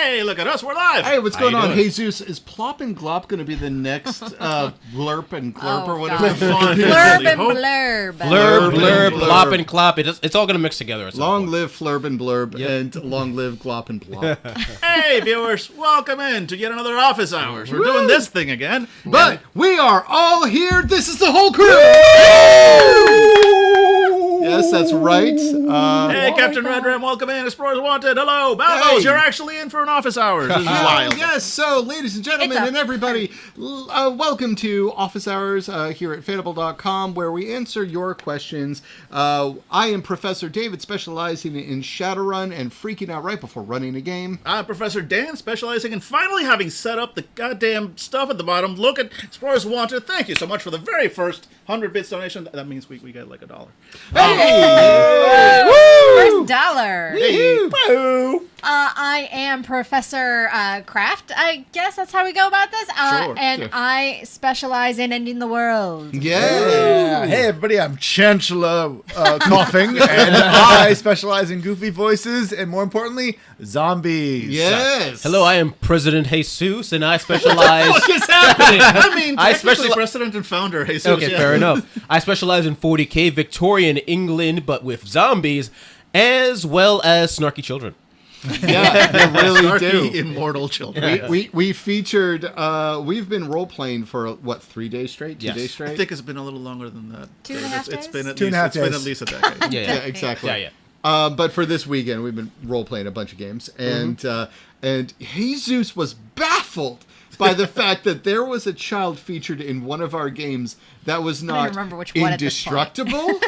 Hey, look at us, we're live! Hey, what's going on? doing? Jesus, is Plop and Glop going to be the next Blurp and Glurp or whatever? God. Fun. Blurb and blurb. Blurb, blurb, blurb. plop and clop. It's all going to mix together at some Long point. live Flurb and Blurb, Yep. and long live Glop and Plop. Hey, viewers, welcome in to yet another Office Hours. We're doing this thing again. But we are all here. This is the whole crew. Yes, that's right. Hey, Captain Red Ram, welcome in. Explorers Wanted, hello. Balbos, Hey. you're actually in for an Office Hours. This is wild. Yes, so ladies and gentlemen It's a- and everybody, welcome to Office Hours here at Fandible.com, where we answer your questions. I am Professor David, specializing in Shadowrun and freaking out right before running a game. I'm Professor Dan, specializing in finally having set up the goddamn stuff at the bottom. Look at Explorers Wanted. Thank you so much for the very first 100 bits donation. That means we get like $1. First dollar. Boo! I am Professor Kraft. I guess that's how we go about this. Sure, and sure. I specialize in ending the world. Yeah. Hey everybody, I'm Chancellor Coughing, and I specialize in goofy voices and, more importantly, zombies. Yes. Hello, I am President Jesus, and I specialize. What is happening? I mean, I technically speciali- president and founder. Jesus, Okay, yeah. fair enough. I specialize in 40k Victorian England, but with zombies, as well as snarky children. Yeah, they really Snarky, do. immortal children. We featured, we've been role-playing for, 3 days straight? 2 Yes. days straight? I think it's been a little longer than that. 2.5 It's been at days? 2.5 It's been days. at least a decade. Yeah, Yeah, exactly. yeah. But for this weekend, we've been role-playing a bunch of games, and Jesus was baffled by the fact that there was a child featured in one of our games that was not remember which one at this point. indestructible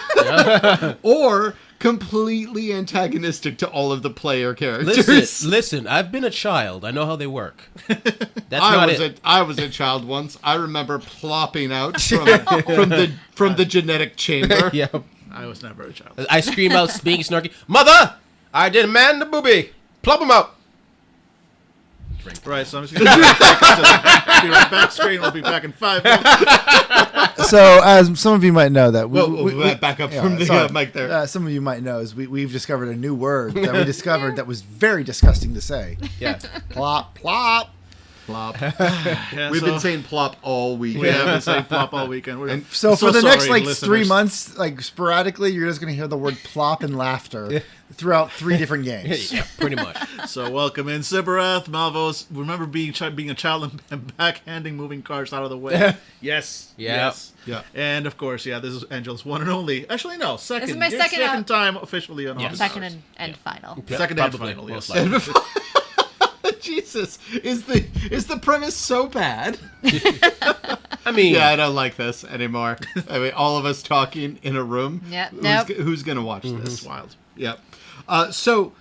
or completely antagonistic to all of the player characters. Listen. I've been a child. I know how they work. That's not it. I was a child once. I remember plopping out from the genetic chamber. Yeah. I was never a child. I scream out, being snarky. Mother, I demand the booby. Plop him out. Right, so I'm just going to be right back screen. We'll be back in 5 minutes. So, as some of you might know, that Whoa, back up from the sorry. mic there. Some of you might know is we've discovered a new word that we discovered that was very disgusting to say. Yeah. Plop, plop. Plop. Yeah, We've so been saying plop all week. we have been saying plop all weekend. We're So for the next sorry, 3 listeners. months, sporadically, you're just going to hear the word plop and laughter throughout 3 different games. Yeah, pretty much. So welcome in Sibarath, Malvos. Remember being a child and backhanding moving cars out of the way. Yes. Yeah. Yes. Yeah. And of course, this is Angela's one and only. Actually, no, second. This is my Your second, time officially on Office Second Hours. and final. Second and Probably, final. most Yes. likely. Jesus, is the premise so bad? I mean, Yeah, I don't like this anymore. I mean, all of us talking in a room. Yep, Who's, nope. who's gonna watch this? It's wild. Yep. So,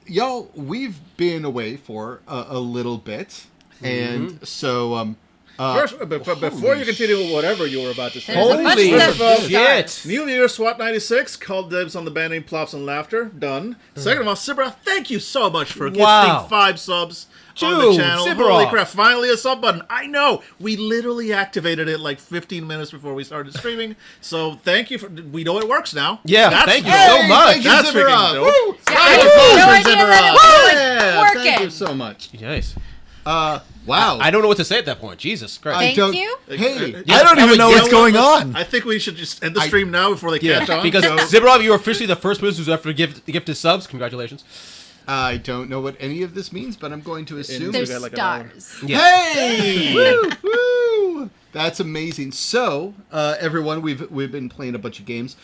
y'all, we've been away for a little bit, and so First, but before you continue with whatever you were about to say, There's a bunch holy of stuff. shit. New Year SWAT 96 called dibs on the band name Plops and Laughter. Done. Second of all, Sibarath, thank you so much for Wow. gifting 5 subs on the Dude, channel. Sibarath. Holy crap, finally a sub button. I know. We literally activated it like 15 minutes before we started streaming. So thank you for. We know it works now. Yeah, That's thank you dope. so much. Thank you, That's freaking Sibarath. dope. Woo! Yeah, I had no idea that it was Yeah, working. thank you so much. Nice. Wow. I don't know what to say at that point. Jesus Christ. Thank don't- you. Hey, I don't even know what's going on. I think we should just end the stream now before they catch on. Because So- Zibarov, you're officially the first person who's ever gifted subs. Congratulations. I don't know what any of this means, but I'm going to assume. There's got like an hour. stars. Hey! Woo! Woo! That's amazing. So, everyone, we've been playing a bunch of games.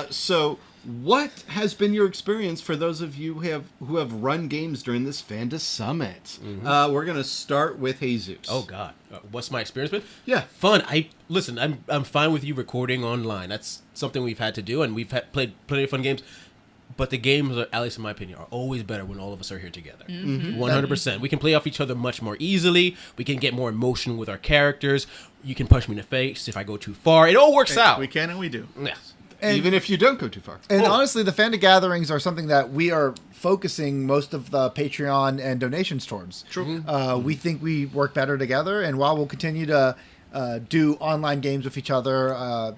So, what has been your experience for those of you who have run games during this Fanda Summit? We're gonna start with Jesus. Oh God, what's my experience been? Yeah. Fun. I'm fine with you recording online. That's something we've had to do, and we've played plenty of fun games. But the games, at least in my opinion, are always better when all of us are here together. 100%. We can play off each other much more easily. We can get more emotion with our characters. You can punch me in the face if I go too far. It all works out. We can and we do. Yes. Even if you don't go too far. And honestly, the Fanda gatherings are something that we are focusing most of the Patreon and donations towards. True. We think we work better together, and while we'll continue to do online games with each other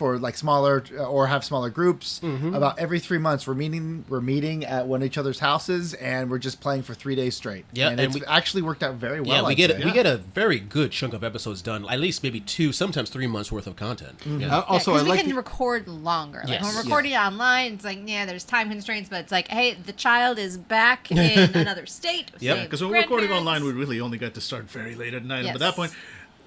for like smaller or have smaller groups. About every 3 months, we're meeting at one of each other's houses, and we're just playing for 3 days straight. Yeah, and and it's actually worked out very well. Yeah, we I'd get say. we get a very good chunk of episodes done. At least maybe 2, sometimes 3 months worth of content. Yeah. Also, I because we like can record longer. Like Yes. when we're recording it online, it's like, yeah, there's time constraints, but it's like, hey, the child is back in another state. Yep. Because when we're recording online, we really only got to start very late at night. And by that Yes. point,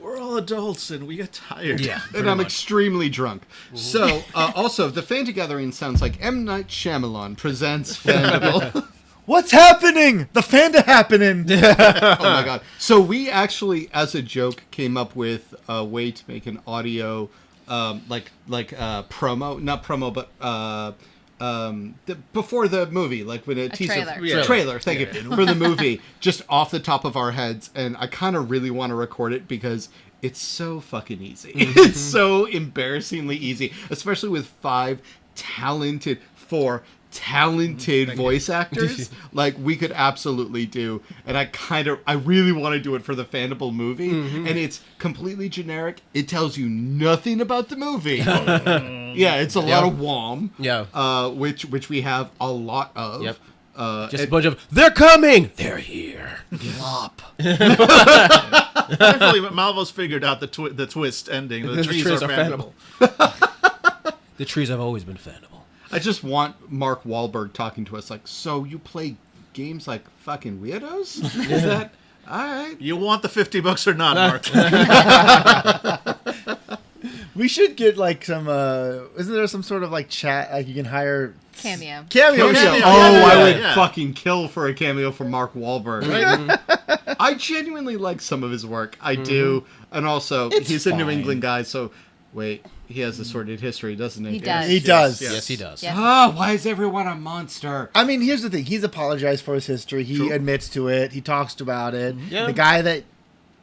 we're all adults and we get tired. Yeah, and pretty I'm much. extremely drunk. So, also, the Fan Gathering sounds like M. Night Shyamalan presents Fandible. What's happening? The Fanda happening. Oh my god! So we actually, as a joke, came up with a way to make an audio, promo, not promo, but before the movie, like when a teaser trailer. Yeah. trailer. Thank you for the movie, just off the top of our heads, and I kind of really want to record it because it's so fucking easy. It's so embarrassingly easy, especially with 4 talented voice actors. Like we could absolutely do, and I really want to do it for the Fandible movie, and it's completely generic. It tells you nothing about the movie. Yeah, it's a lot of WOM. Yeah. Which we have a lot of. Yep. Just and- a bunch of, they're coming! They're here. Plop. Thankfully, Malvo's figured out the twist ending. The trees are Fandible. The trees have always been Fandible. I just want Mark Wahlberg talking to us like, so you play games like fucking weirdos? Is that all right? You want the $50 or not, Mark? We should get like some. Isn't there some sort of like chat? Like you can hire Cameo. cameo. Cameo, show. yeah, Oh, yeah, I would yeah. fucking kill for a cameo from Mark Wahlberg. I genuinely like some of his work. I do. And also, It's he's a New fine. England guy, so wait, he has a sordid history, doesn't he? He does. He does. Yes, he does. Yeah. Oh, why is everyone a monster? I mean, here's the thing. He's apologized for his history. He True. admits to it. He talks about it. Yeah. The guy that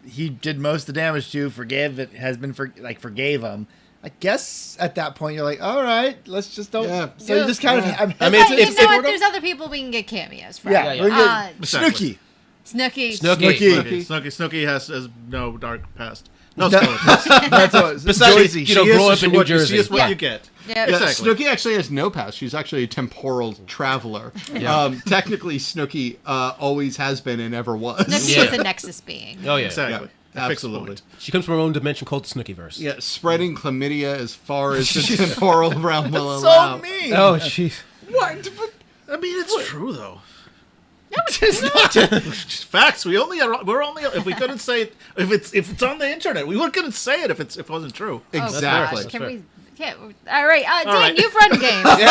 he did most of the damage to forgave him. I guess at that point you're like, all right, let's just don't. Yeah. So you just kind of. I mean, But if- you if- know if- what? There's other people we can get cameos from. yeah, yeah. we're Uh, good. Exactly. Snooki. Snooki. Snooki has no dark past. No No. skeletons. That's what. Besides, Joycey. you know, She is grow up in New what you see Jersey. is what Yeah. you get. Yeah. Yeah, Exactly. Snooki actually has no past. She's actually a temporal traveler. Technically, Snooki always has been and ever was. Snooki Yeah. is a Nexus being. Oh, yeah. Exactly. Yeah, Fix the absolutely. point. She comes from her own dimension called the Snookiverse. Yeah, spreading chlamydia as far as the temporal realm will So allow. mean. Oh, jeez. What? I mean, it's true though. No, it's not. Facts. We're only if we couldn't say it, if it's on the internet, we couldn't say it if it wasn't true. Oh, Exactly. gosh. Can we? Yeah. All right. Dan, right. you've run games. I did.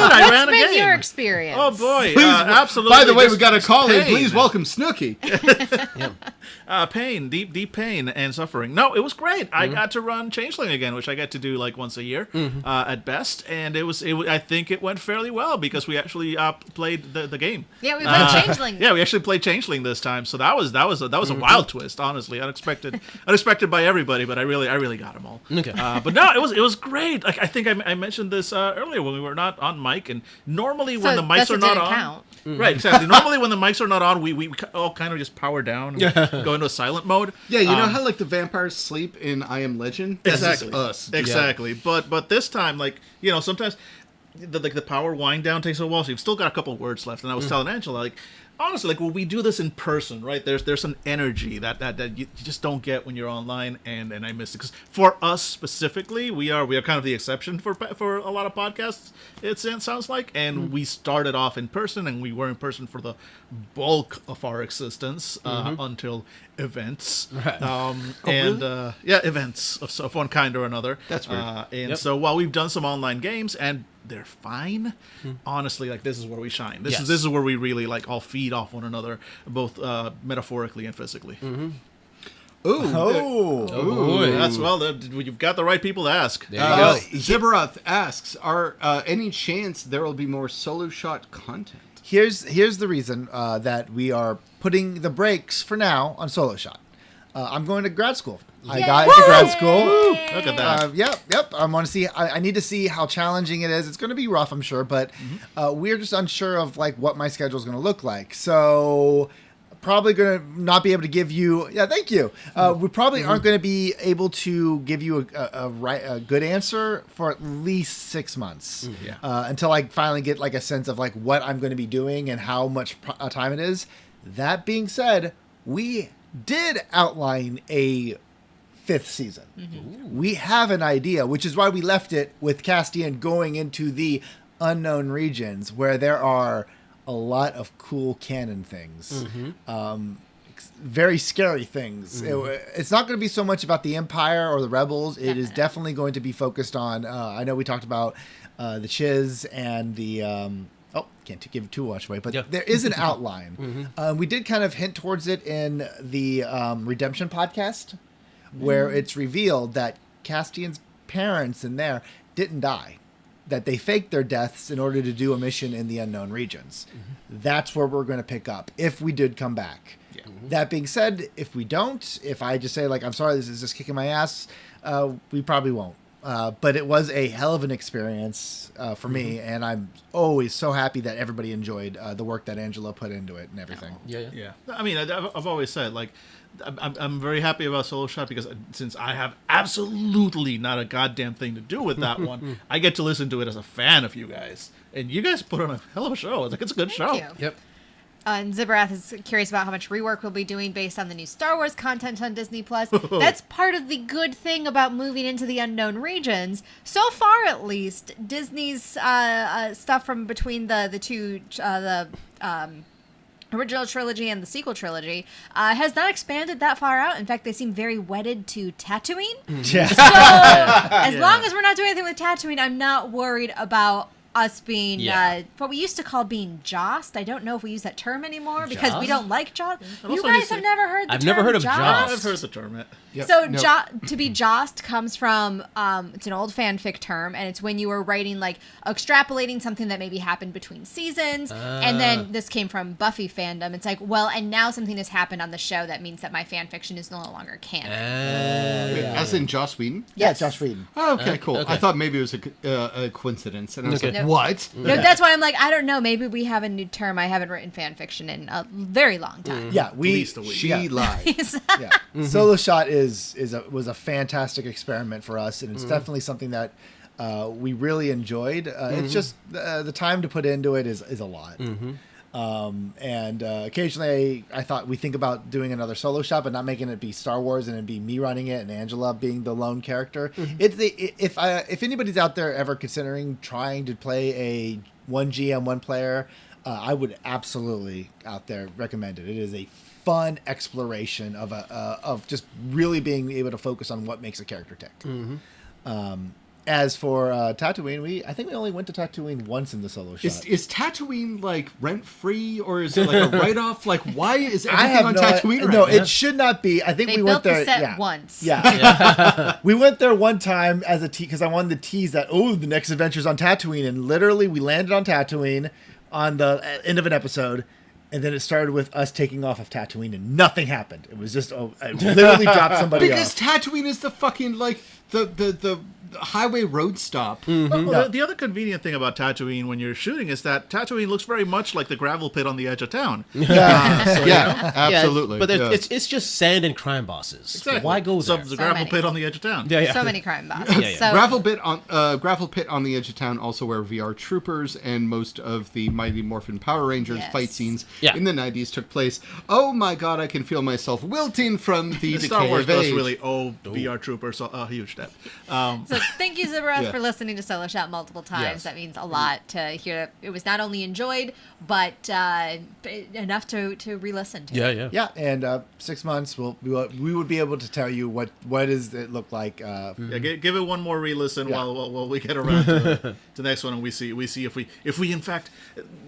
I ran What's a been game. your experience? Oh boy, Please, absolutely. By the way, we just- got a just call in. pain. Please welcome Snooki. Pain, deep pain and suffering. No, it was great. I got to run Changeling again, which I get to do like once a year at best, and I think it went fairly well because we actually played the game. Yeah, we played Changeling. Yeah, we actually played Changeling this time, so that was a wild twist. Honestly, unexpected by everybody, but I really got them all. Okay. But no, it was great. Like I think I mentioned this earlier when we were not on mic, and normally when the mics thus are it not didn't on, count. right? Exactly. Normally when the mics are not on, we all kind of just power down, and go into a silent mode. Yeah, you know how like the vampires sleep in I Am Legend? That's just Exactly. us. Exactly. But this time, like, you know, sometimes the power wind down takes a while, so you've still got a couple words left. And I was telling Angela, like, honestly, like when we do this in person, right? There's an energy that you just don't get when you're online, and I miss it. Because for us specifically, we are kind of the exception for a lot of podcasts. It sounds like, and we started off in person, and we were in person for the bulk of our existence until events. Right. Events of one kind or another. That's weird. And so while we've done some online games and they're fine, honestly, like this is where we shine. This Yes. is where we really like all feed off one another, both metaphorically and physically. Ooh. Oh. Oh, boy. That's you've got the right people to ask. There you go. Zibarath asks, are any chance there will be more solo shot content? Here's the reason that we are putting the brakes for now on Solo Shot. I'm going to grad school. I got into grad school. Look at that. Yep. I want to see. I need to see how challenging it is. It's going to be rough, I'm sure, but we're just unsure of like what my schedule is going to look like. So probably going to not be able to give you. Yeah, thank you. We probably aren't going to be able to give you a good answer for at least 6 months. Until I finally get like a sense of like what I'm going to be doing and how much time it is. That being said, we did outline a 5th season. We have an idea, which is why we left it with Castian going into the unknown regions where there are a lot of cool canon things. Very scary things. It's not going to be so much about the Empire or the Rebels. It is definitely going to be focused on, I know we talked about the Chiz and the... can't give too much away, but there is an outline. We did kind of hint towards it in the Redemption podcast, where it's revealed that Castian's parents in there didn't die, that they faked their deaths in order to do a mission in the unknown regions. That's where we're going to pick up if we did come back. That being said, if we don't, if I just say like, I'm sorry, this is just kicking my ass, we probably won't. But it was a hell of an experience for me, and I'm always so happy that everybody enjoyed the work that Angela put into it and everything. Yeah. I mean, I've always said, like, I'm very happy about Solo Shot because since I have absolutely not a goddamn thing to do with that one, I get to listen to it as a fan of you guys. And you guys put on a hell of a show. It's a good show. Thank you. And Zibberath is curious about how much rework we'll be doing based on the new Star Wars content on Disney+. That's part of the good thing about moving into the unknown regions. So far, at least, Disney's stuff from between the two, original trilogy and the sequel trilogy, has not expanded that far out. In fact, they seem very wedded to Tatooine. So, as long as we're not doing anything with Tatooine, I'm not worried about us being what we used to call being jossed. I don't know if we use that term anymore because we don't like joss. You guys have never heard the term never heard of joss? I've heard the term. So to be jossed comes from it's an old fanfic term, and it's when you were writing like extrapolating something that maybe happened between seasons, and then this came from Buffy fandom. It's like, well, and now something has happened on the show that means that my fanfiction is no longer canon. As in Joss Whedon? Yeah, Joss Whedon. Oh, okay, cool. Okay. I thought maybe it was a coincidence, and I was like, what? No, that's why I'm like, I don't know. Maybe we have a new term. I haven't written fanfiction in a very long time. Yeah, At least a week. She lied. Solo Shot was a fantastic experiment for us, and it's definitely something that we really enjoyed. It's just the time to put into it is a lot. And occasionally I thought we think about doing another Solo Shot, but not making it be Star Wars and it'd be me running it and Angela being the lone character. If anybody's out there ever considering trying to play a 1 GM 1 player, I would absolutely out there recommend it. It is a fun exploration of just really being able to focus on what makes a character tick. As for Tatooine, I think we only went to Tatooine once in the Solo Shot. Is Tatooine like rent free or is it like a write off? Like, why is everything on Tatooine? No, right it should not be. I think They we built went there the set once. Yeah, we went there one time as a because I wanted to tease that the next adventure's on Tatooine, and literally we landed on Tatooine on the end of an episode. And then it started with us taking off of Tatooine, and nothing happened. It was just I literally dropped somebody because off. Tatooine is the fucking like the highway road stop. The other convenient thing about Tatooine when you're shooting is that Tatooine looks very much like the gravel pit on the edge of town. Absolutely. But it's just sand and crime bosses. Exactly. Why go there? The gravel pit on the edge of town. So many crime bosses. So, gravel pit on the edge of town, also where VR Troopers and most of the Mighty Morphin Power Rangers fight scenes in the 90s took place. Oh my god, I can feel myself wilting from the Star decay Wars of age. does really owe VR Troopers a huge debt. So thank you, Zibberath, for listening to Solo Shot multiple times. Yes. That means a lot to hear that it was not only enjoyed, but enough to re-listen to. Yeah, and 6 months we would be able to tell you what does it look like. Give it one more re-listen while we get around to the next one, and we see if we in fact,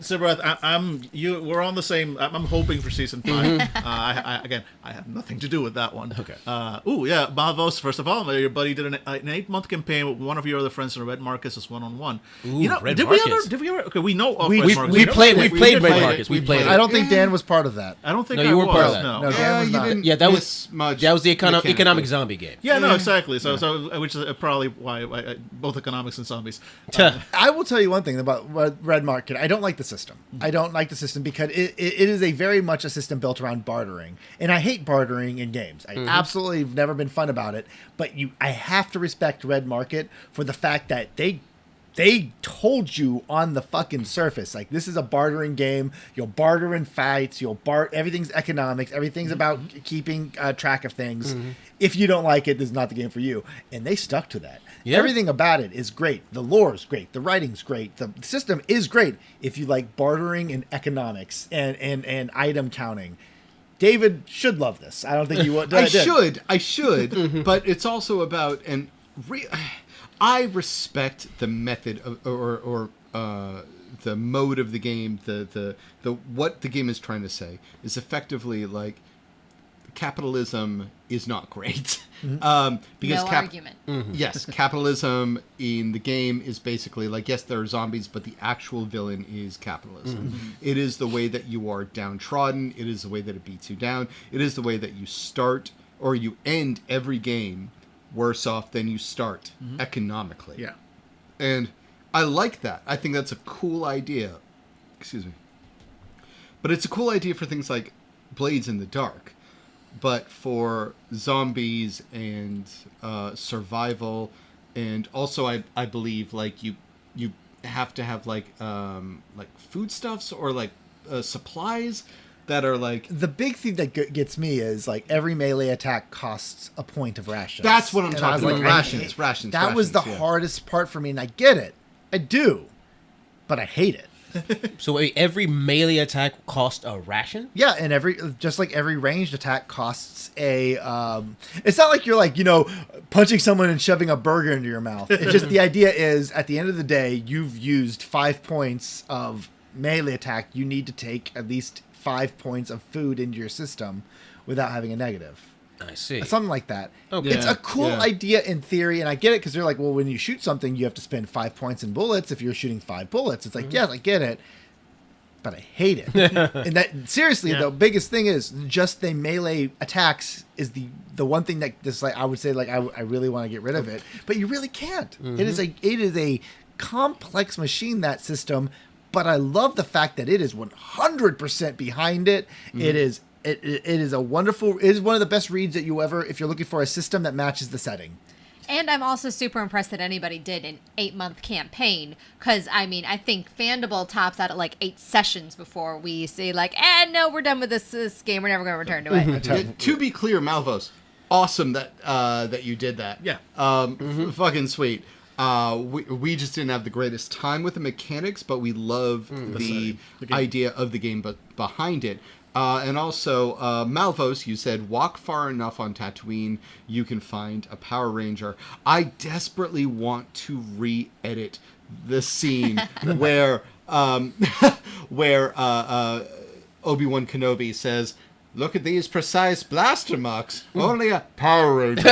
Zibberath, we're on the same. I'm hoping for season 5. I have nothing to do with that one. Okay. Mavos, first of all, your buddy did an 8-month campaign campaign with one of your other friends in Red Marcus is one-on-one. Ooh, Red Did Marcus. we ever? Okay, we know of We- Red we- Marcus. We played played Red it. Marcus. We played I it. don't think Dan was part of that. I don't think No, I you were was. part of that. No. No, Dan was you not. didn't Yeah, that was miss much. That was the economic mechanically. zombie game. Yeah, no, exactly. So which is probably why both economics and zombies. I will tell you one thing about Red Market. I don't like the system. I don't like the system because it is a very much a system built around bartering, and I hate bartering in games. I absolutely have never been fun about it. But I have to respect Red Market for the fact that they told you on the fucking surface, like, this is a bartering game. You'll barter in fights. Everything's economics. Everything's about keeping track of things. If you don't like it, this is not the game for you. And they stuck to that. Yeah. Everything about it is great. The lore is great. The writing's great. The system is great. If you like bartering and economics and item counting, David should love this. I don't think you would. I should, but it's also about I respect the method of, or the mode of the game. The what the game is trying to say is effectively like capitalism is not great. Because No argument. Yes, capitalism in the game is basically like, yes, there are zombies, but the actual villain is capitalism. It is the way that you are downtrodden. It is the way that it beats you down. It is the way that you start or you end every game worse off than you start economically. Yeah. And I like that. I think that's a cool idea. Excuse me. But it's a cool idea for things like Blades in the Dark. But for zombies and survival, and also I believe like you have to have like foodstuffs or like supplies that are like. The big thing that gets me is like every melee attack costs a point of rations. That's what I'm And I was talking about. like, Rations. That was the hardest part for me, and I get it. I do, but I hate it. So wait, every melee attack cost a ration? Yeah, and just like every ranged attack costs a. It's not like you're like, punching someone and shoving a burger into your mouth. It's just the idea is at the end of the day, you've used 5 points of melee attack. You need to take at least 5 points of food into your system without having a negative. I see. Something like that. Okay. It's a cool Yeah. idea in theory, and I get it because they're like, well, when you shoot something, you have to spend 5 points in bullets if you're shooting 5 bullets. It's like, yes, I get it, but I hate it. And that seriously, Yeah. the biggest thing is just the melee attacks is the one thing that just like I would say like I really want to get rid of it, but you really can't. It is a complex machine, that system, but I love the fact that it is 100% behind it. It is. It is one of the best reads that you ever, if you're looking for a system that matches the setting. And I'm also super impressed that anybody did an 8-month campaign, because I think Fandible tops out at like 8 sessions before we say like, no, we're done with this game. We're never going to return to it. To be clear, Malvos, awesome that you did that. Yeah. Fucking sweet. We just didn't have the greatest time with the mechanics, but we love the game. idea of the game, but behind it. And also, Malvos, you said, walk far enough on Tatooine, you can find a Power Ranger. I desperately want to re-edit the scene where Obi-Wan Kenobi says, "Look at these precise blaster marks. Only a Power Ranger."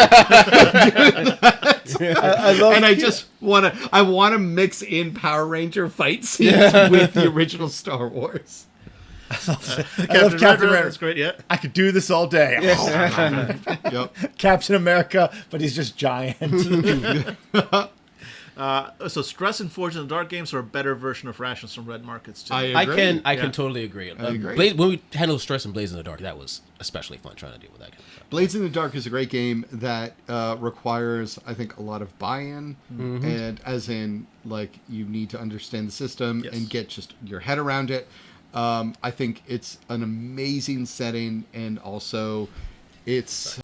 I love And I just want to mix in Power Ranger fight scenes with the original Star Wars. I love Captain America. That's great. Yeah. I could do this all day. Yep. Captain America, but he's just giant. So stress and Forge in the Dark games are a better version of rations from Red Markets too. I I agree. can Yeah. totally agree. agree. When we handled stress and Blaze in the Dark, that was especially fun trying to deal with that kind of stuff. Blades in the Dark is a great game that requires, I think, a lot of buy-in, and as in, like, you need to understand the system Yes. and get just your head around it. I think it's an amazing setting, and also it's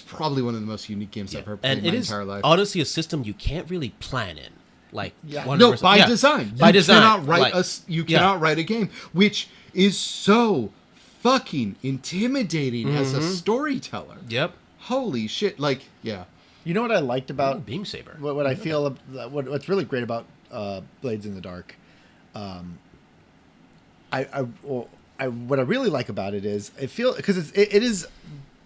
probably one of the most unique games I've ever played And in it my is entire life. honestly a system you can't really plan in. Like, Yeah. 100%. No, by Yeah. design. By You design. cannot write Like, you yeah. cannot write a game, which is so fucking intimidating as a storyteller. Yep. Holy shit! Like, yeah. You know what I liked about Beam Saber. what I feel what's really great about Blades in the Dark. What I really like about it is because it is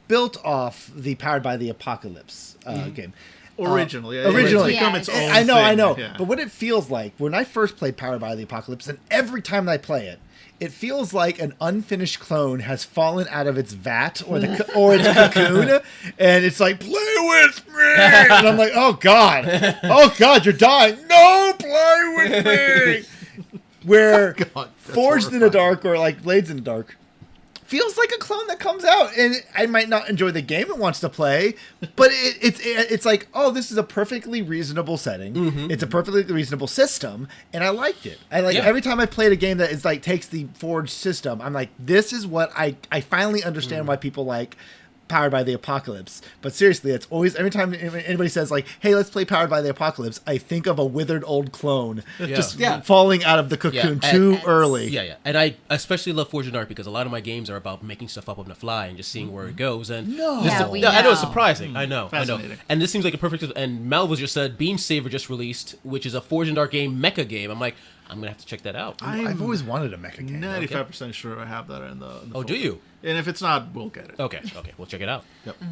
built off the Powered by the Apocalypse game, Originally. Originally. It's become Yeah, its own I know, thing. I know. Yeah. But what it feels like when I first played Powered by the Apocalypse, and every time I play it, it feels like an unfinished clone has fallen out of its vat or its cocoon, and it's like, play with me, and I'm like, oh god, you're dying. No, play with me. Where God, that's Forged in the horrifying. Dark or like Blades in the Dark feels like a clone that comes out, and I might not enjoy the game it wants to play, but it's like, oh, this is a perfectly reasonable setting. Mm-hmm. It's a perfectly reasonable system, and I liked it. Yeah. Every time I played a game that is like takes the Forged system, I'm like, this is what I finally understand why people like Powered by the Apocalypse. But seriously, it's always, every time anybody says like, hey, let's play Powered by the Apocalypse, I think of a withered old clone just Yeah. falling out of the cocoon Yeah, too and- early. Yeah, yeah. And I especially love Forged in the Dark because a lot of my games are about making stuff up on the fly and just seeing where it goes. And No. this- Yeah, we I know it's know. surprising. I know. Fascinating. And this seems like a perfect. And Malvo just said Beam Saber just released, which is a Forged in the Dark game, mecha game. I'm like, I'm gonna have to check that out. I've always wanted a mecha game. 95% sure I have that in the Oh, folder. do you? And if it's not, we'll get it. Okay, we'll check it out.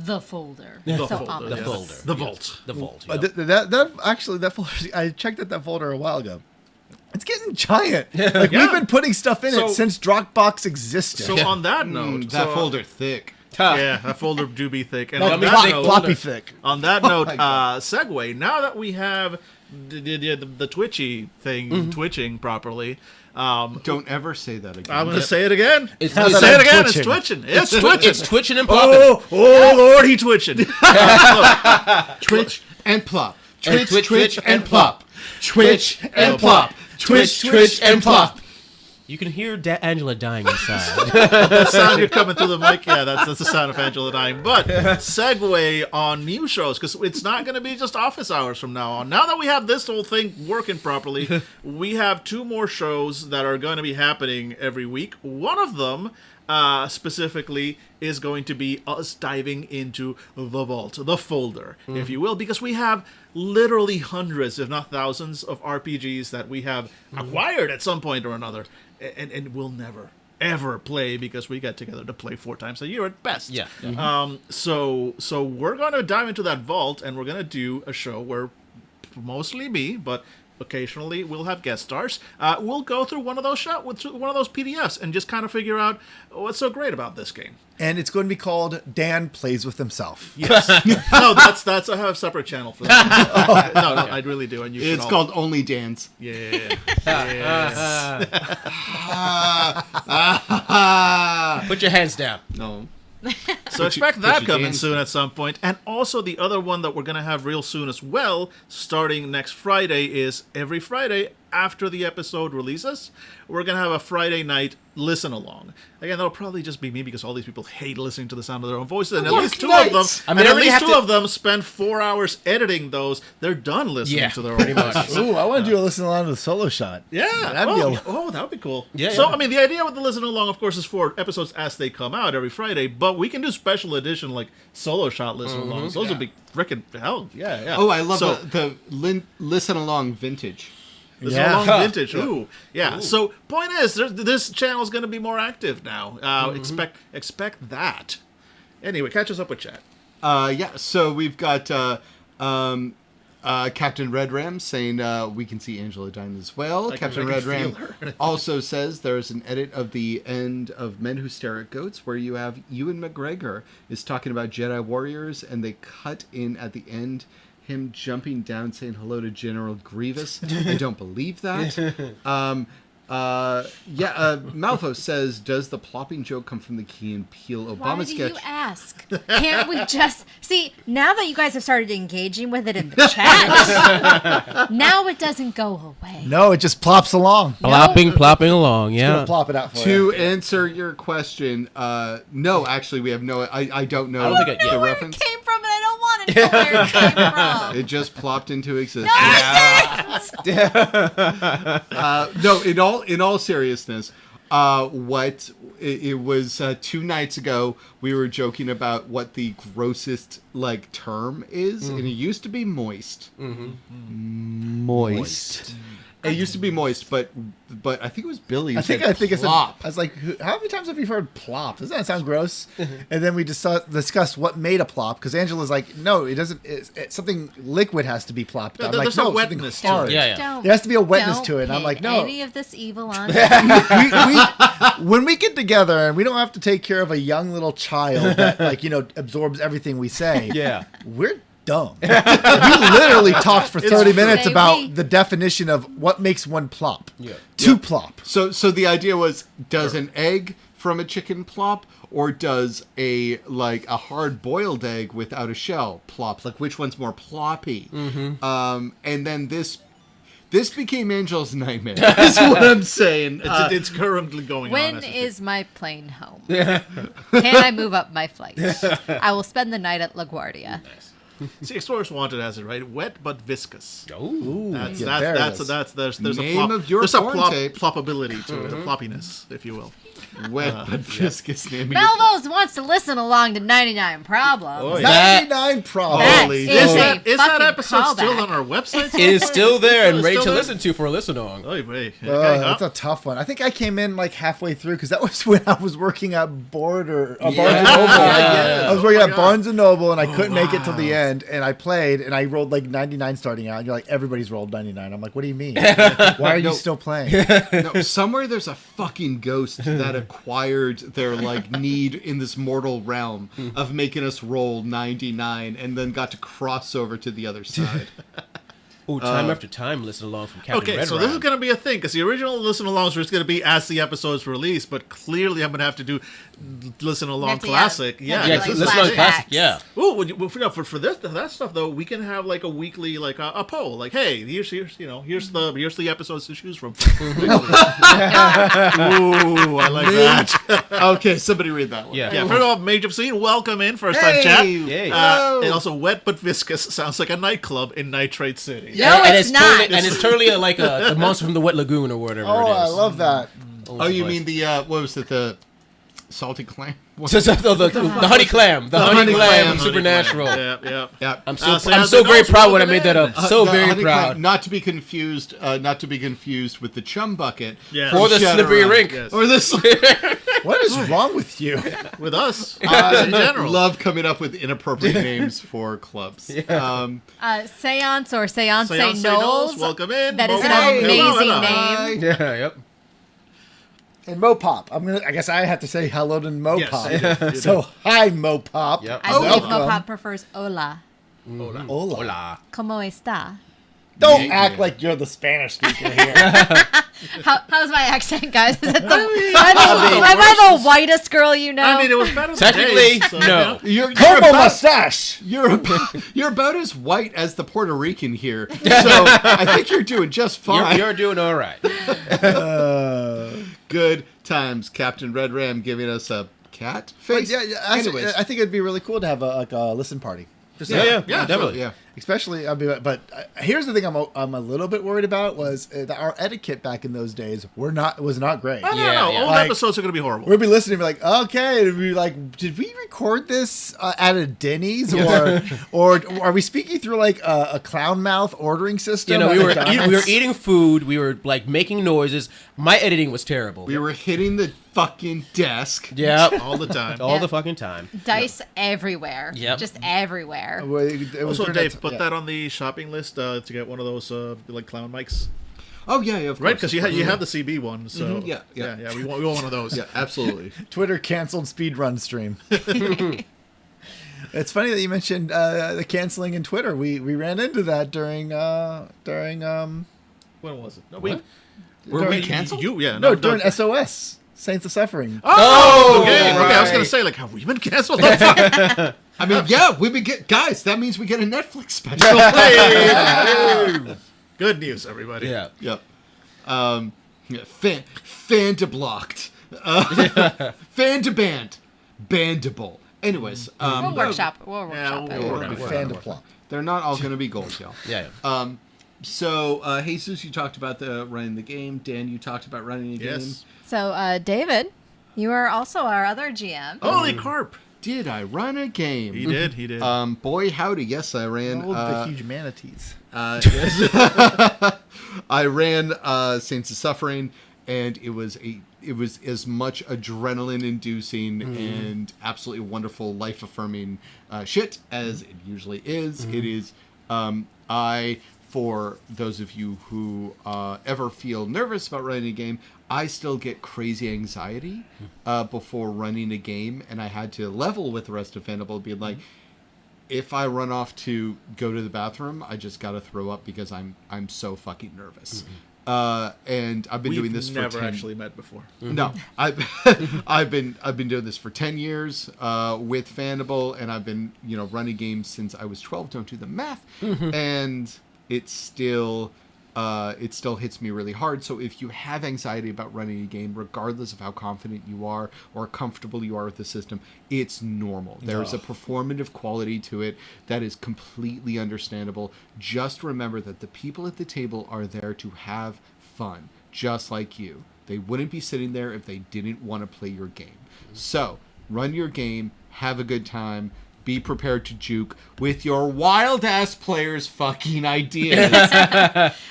The folder. The So folder. ominous. The yes. folder. The Yes. vault. The vault. But yeah. that folder, I checked that folder a while ago. It's getting giant. Like Yeah. we've been putting stuff in So- it since Dropbox existed. So on that note, that so, folder thick. yeah, that folder do be thick. And Like on me that thick note, floppy thick. on that Oh note, my God. segue. Now that we have the twitchy thing twitching properly, Don't ever say that again. I'm going to say it again. It's- I'll it's- say it again. twitching. It's twitching. It's twitching. It's twitching and popping. Oh Lord, he twitching. Twitch and plop. And Twitch, twitch, and plop. Twitch and plop. Twitch and plop. You can hear Angela dying inside. The sound you're coming through the mic, yeah, that's the sound of Angela dying. But segue on new shows, because it's not going to be just office hours from now on. Now that we have this whole thing working properly, we have 2 more shows that are going to be happening every week. One of them specifically is going to be us diving into the vault, the folder, if you will, because we have literally hundreds, if not thousands, of RPGs that we have acquired at some point or another, and we'll never ever play because we get together to play 4 times a year at best. Yeah. So we're gonna dive into that vault, and we're gonna do a show where mostly me, but occasionally we'll have guest stars. We'll go through one of those PDFs and just kind of figure out what's so great about this game. And it's going to be called Dan Plays with Himself. Yes. No, that's I have a separate channel for that. No, I really do. And you should It's all- called Only Dance. Yeah. Put your hands down. No. So expect that your coming dance soon at some point. And also the other one that we're going to have real soon as well, starting next Friday, is every Friday after the episode releases, we're going to have a Friday night listen along. Again, that'll probably just be me because all these people hate listening to the sound of their own voices. And at least 2 of them, I mean, and I at really least have 2 to- of them spend 4 hours editing those. They're done listening Yeah, to their own pretty voices. much. Ooh, I want to do a listen along to the solo shot. Yeah. That'd be that would be cool. Yeah, So, yeah. I mean, the idea with the listen along, of course, is for episodes as they come out every Friday, but we can do special edition, like solo shot listen alongs. Those would be freaking hell. Yeah. Oh, I love so, the listen along vintage. Listen Yeah. along vintage. Ooh. Yeah. So, point is, this channel is going to be more active now. Expect that. Anyway, catch us up with chat. Yeah, so we've got Captain Red Ram saying we can see Angela Dine as well. I can- Captain I can Red Ram feel her. also says there's an edit of the end of Men Who Stare at Goats where you have Ewan McGregor is talking about Jedi warriors, and they cut in at the end him jumping down saying hello to General Grievous. I don't believe that. Malfo says, does the plopping joke come from the Key and Peele Obama Why do sketch? you ask? Can't we just see now that you guys have started engaging with it in the chat? Now it doesn't go away. No, it just plops along. Plopping along, I'm yeah. gonna plop it out for To you. answer your question, no, actually, we have no. I don't know I don't think I- the yeah. Where reference. it came from, and I don't want to know where it came from. It just plopped into existence. No, No, in all seriousness, it was 2 nights ago. We were joking about what the grossest term is, and it used to be moist. Moist. It used to be moist, but I think it was Billy who I think it's. plop. I was like, how many times have you heard plop? Doesn't that sound gross? And then we just discussed what made a plop because Angela's like, no, it doesn't. It's something liquid has to be plopped. I'm like, there's no, a something wetness to hard. it. Yeah, yeah. Don't, There has to be a wetness don't to it. And I'm pin like, no. any of this evil on When we get together and we don't have to take care of a young little child that absorbs everything we say. Yeah. We're dumb. We literally talked for 30 minutes Say about we. the definition of what makes one plop. Yeah. To plop. So the idea was, does an egg from a chicken plop, or does a hard boiled egg without a shell plop? Like, which one's more ploppy? Mm-hmm. And then this became Angel's nightmare. Is what I'm saying. It's currently going on. When as we is my plane home? Can I move up my flight? I will spend the night at LaGuardia. See, Explorers Wanted has it right. Wet but viscous. Ooh. There's Name a of your there's a porn tape. ploppability to it, a ploppiness, if you will. Wet but viscous name. Melvos wants to listen along to 99 Problems. Oh, yeah. 99 problems. That Holy- is is a that fucking episode still callback. on our website? It is still there and It's ready still to there? listen to for a listen along. Oh, wait. That's a tough one. I think I came in like halfway through because that was when I was working at Barnes and Noble. Yeah. I was Oh working my at God. Barnes and Noble, and I couldn't make it till the end. And I played, and I rolled like 99 starting out. And you're like, everybody's rolled 99. I'm like, what do you mean? Why are you still playing? No, somewhere there's a fucking ghost that acquired their need in this mortal realm of making us roll 99 and then got to cross over to the other side. Ooh, time after time, listen along from Captain Okay, Red so this is going to be a thing, because the original listen-alongs were just going to be as the episodes released, but clearly I'm going to have to do listen-along Have to, classic. yeah. Yeah, Like listen along flashbacks. classic. Yeah. Ooh, for that stuff though, we can have like a weekly a poll, like, hey, here's the episodes to choose from. Ooh, I like that. Okay, somebody read that one. Yeah. Yeah, first of all, Mage Obscene, welcome in, first time chat. Yay. And also, Wet but Viscous sounds like a nightclub in Nitrate City. No, and it's not. It's totally like the monster from the Wet Lagoon or whatever Oh, it is. I love that. Oh, you mean the what was it, the salty clam? The honey clam. The honey clam from Supernatural. Yeah. Yeah, I'm so so very those proud when I welcome made that in. up. So the very honey proud. clam, not to be confused with the chum bucket. Yeah. For the Shadow slippery Run. rink. Yes. Or this. What is wrong with you? With us, I in general. love coming up with inappropriate names for clubs. Seance or Seance Seance Knowles. welcome in. That is Welcome. an Hello, amazing hello. name. Yeah, yep. And Mopop. I guess I have to say hello to Mopop. Yes, you do. So hi, Mopop. Yep. I believe welcome. Mopop prefers hola. Hola. Hola. Como está? Don't act like you're the Spanish speaker here. How's my accent, guys? Is it am I the whitest girl you know? I mean, it was better than Technically, Dave's, so, no. You're Como about, mustache. you're about as white as the Puerto Rican here, so I think you're doing just fine. You're doing all right. Good times, Captain Red Ram giving us a cat face. Anyways, I think it'd be really cool to have a listen party. Just Yeah, Yeah, definitely. Yeah. Especially, but here's the thing I'm a little bit worried about was that our etiquette back in those days was not great. No, Yeah. all Like- episodes are going to be horrible. We'd be listening and be like, okay, and we'd be like, did we record this at a Denny's or are we speaking through like a clown mouth ordering system? We at were McDonald's? eating food. We were like making noises. My editing was terrible. We were hitting the fucking desk. Yeah, all the time. all the fucking time. Dice everywhere. Yep. Just everywhere. Well, it was Also, during Dave, that- put yeah. that on the shopping list to get one of those like clown mics, Oh yeah, of course. right? Because you have the CB one, so Yeah. We want one of those. Yeah, absolutely. Twitter canceled speedrun stream. It's funny that you mentioned the canceling in Twitter. We ran into that during When was it? No, Were we canceled? during SOS Saints of Suffering. Oh, okay. right. Okay, I was gonna say, like, have we been canceled? I mean, yeah, we get guys. That means we get a Netflix special. Hey! Good news, everybody. Yeah. Yep. Fandiblocked. Fandiband. Bandible. Anyways, We'll workshop. We'll Yeah, workshop we'll it. work on it. Fandiplop. they're not all going to be gold, y'all. Yeah. So, Jesus, you talked about running the game. Dan, you talked about running the game. Yes. So, David, you are also our other GM. Holy carp! did I run a game? He did. He did. Boy, howdy. Yes, I ran. The huge manatees. Yes. I ran Saints of Suffering, and it was as much adrenaline inducing and absolutely wonderful, life affirming shit as it usually is. It is. For those of you who ever feel nervous about running a game, I still get crazy anxiety before running a game, and I had to level with the rest of Fandible, being like, if I run off to go to the bathroom, I just gotta throw up because I'm so fucking nervous. And I've been doing this for never actually met before. No, I've been doing this for 10 years with Fandible, and I've been running games since I was 12. Don't do the math, and it still hits me really hard. So if you have anxiety about running a game, regardless of how confident you are or comfortable you are with the system, it's normal. There's a performative quality to it that is completely understandable. Just remember that the people at the table are there to have fun, just like you. They wouldn't be sitting there if they didn't want to play your game. So run your game, have a good time. Be prepared to juke with your wild-ass players' fucking ideas.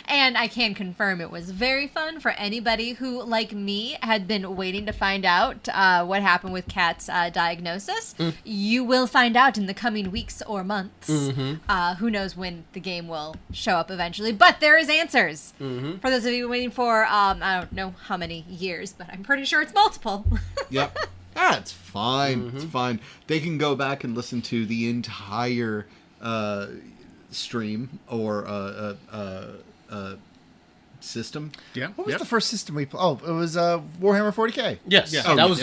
And I can confirm it was very fun for anybody who, like me, had been waiting to find out what happened with Kat's diagnosis. You will find out in the coming weeks or months. Who knows when the game will show up eventually. But there is answers. For those of you waiting for, I don't know how many years, but I'm pretty sure it's multiple. Yep. It's fine. It's fine. They can go back and listen to the entire stream or system. Yeah. What was the first system we played? Oh, it was Warhammer 40K. Yes, Yeah. that was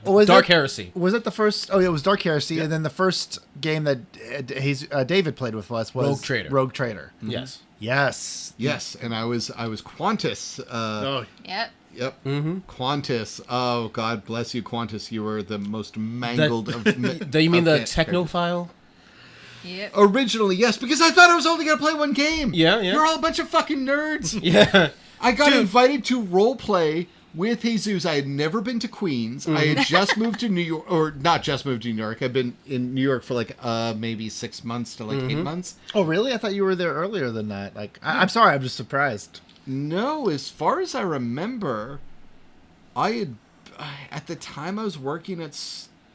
Was Dark it? Heresy. Was it the first? Oh, yeah, it was Dark Heresy, and then the first game that David played with us was Rogue Trader. Yes. Yes. Yes, and I was Qantas. Yep. Yep. Qantas. Oh, God bless you, Qantas. You were the most mangled of. You mean the Technophile? Yep. Originally, yes, because I thought I was only going to play one game. Yeah. You're all a bunch of fucking nerds. Yeah. I got invited to roleplay with Jesus. I had never been to Queens. I had just moved to New York, or not just moved to New York. I've been in New York for like maybe 6 months to like 8 months. Oh, really? I thought you were there earlier than that. Like, I'm sorry, I'm just surprised. No, as far as I remember, I had at the time I was working at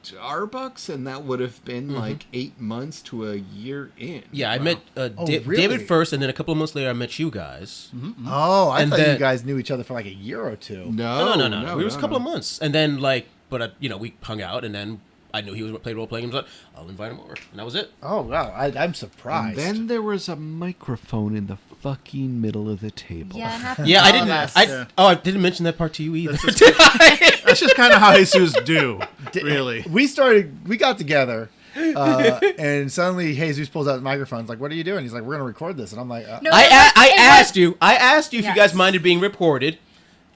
Starbucks, and that would have been like 8 months to a year in. Yeah, I met really? David first, and then a couple of months later, I met you guys. Oh, I And thought then- you guys knew each other for like a year or two. No. It was a couple of months, and then we hung out, and then I knew he was played role playing games. Like, I'll invite him over, and that was it. Oh, wow. I'm surprised. And then there was a microphone in the fucking middle of the table. Yeah, it happened Yeah, to I all didn't. of us. I didn't mention that part to you either. That's just kind of how Jesus do, really. We got together, and suddenly Jesus pulls out the microphone. He's like, "What are you doing?" He's like, "We're going to record this." And I'm like, No, I asked you. you if you Yes. guys minded being reported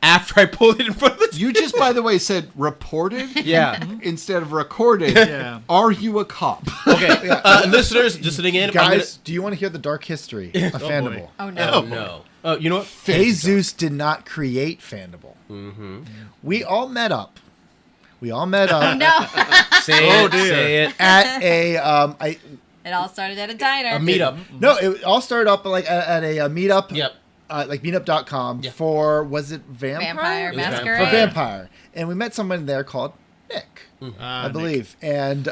after I pulled it in front of the. You just, by the way, said reported Yeah. instead of recorded. Yeah. Are you a cop? Okay, listeners, just sitting in. "Guys, do you want to hear the dark history of Fandible?" Oh, no. No. You know what? Jesus did not create Fandible. We all met up. No. Say it. dear. Say it. at a It all started at a diner. A meetup. no, it all started up like at a meetup. Yep. Like meetup.com Yeah. for, was it Vampire? Vampire was Masquerade. For Vampire. And we met someone there called Nick, I believe. And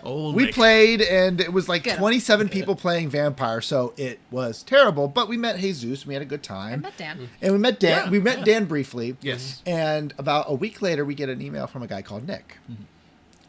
Old we Nick. played, and it was like Good. 27 people playing Vampire, so it was terrible. But we met Jesus, and we had a good time. Met Dan. And we met Dan. Yeah. We met Dan briefly. Yes. And about a week later, we get an email from a guy called Nick.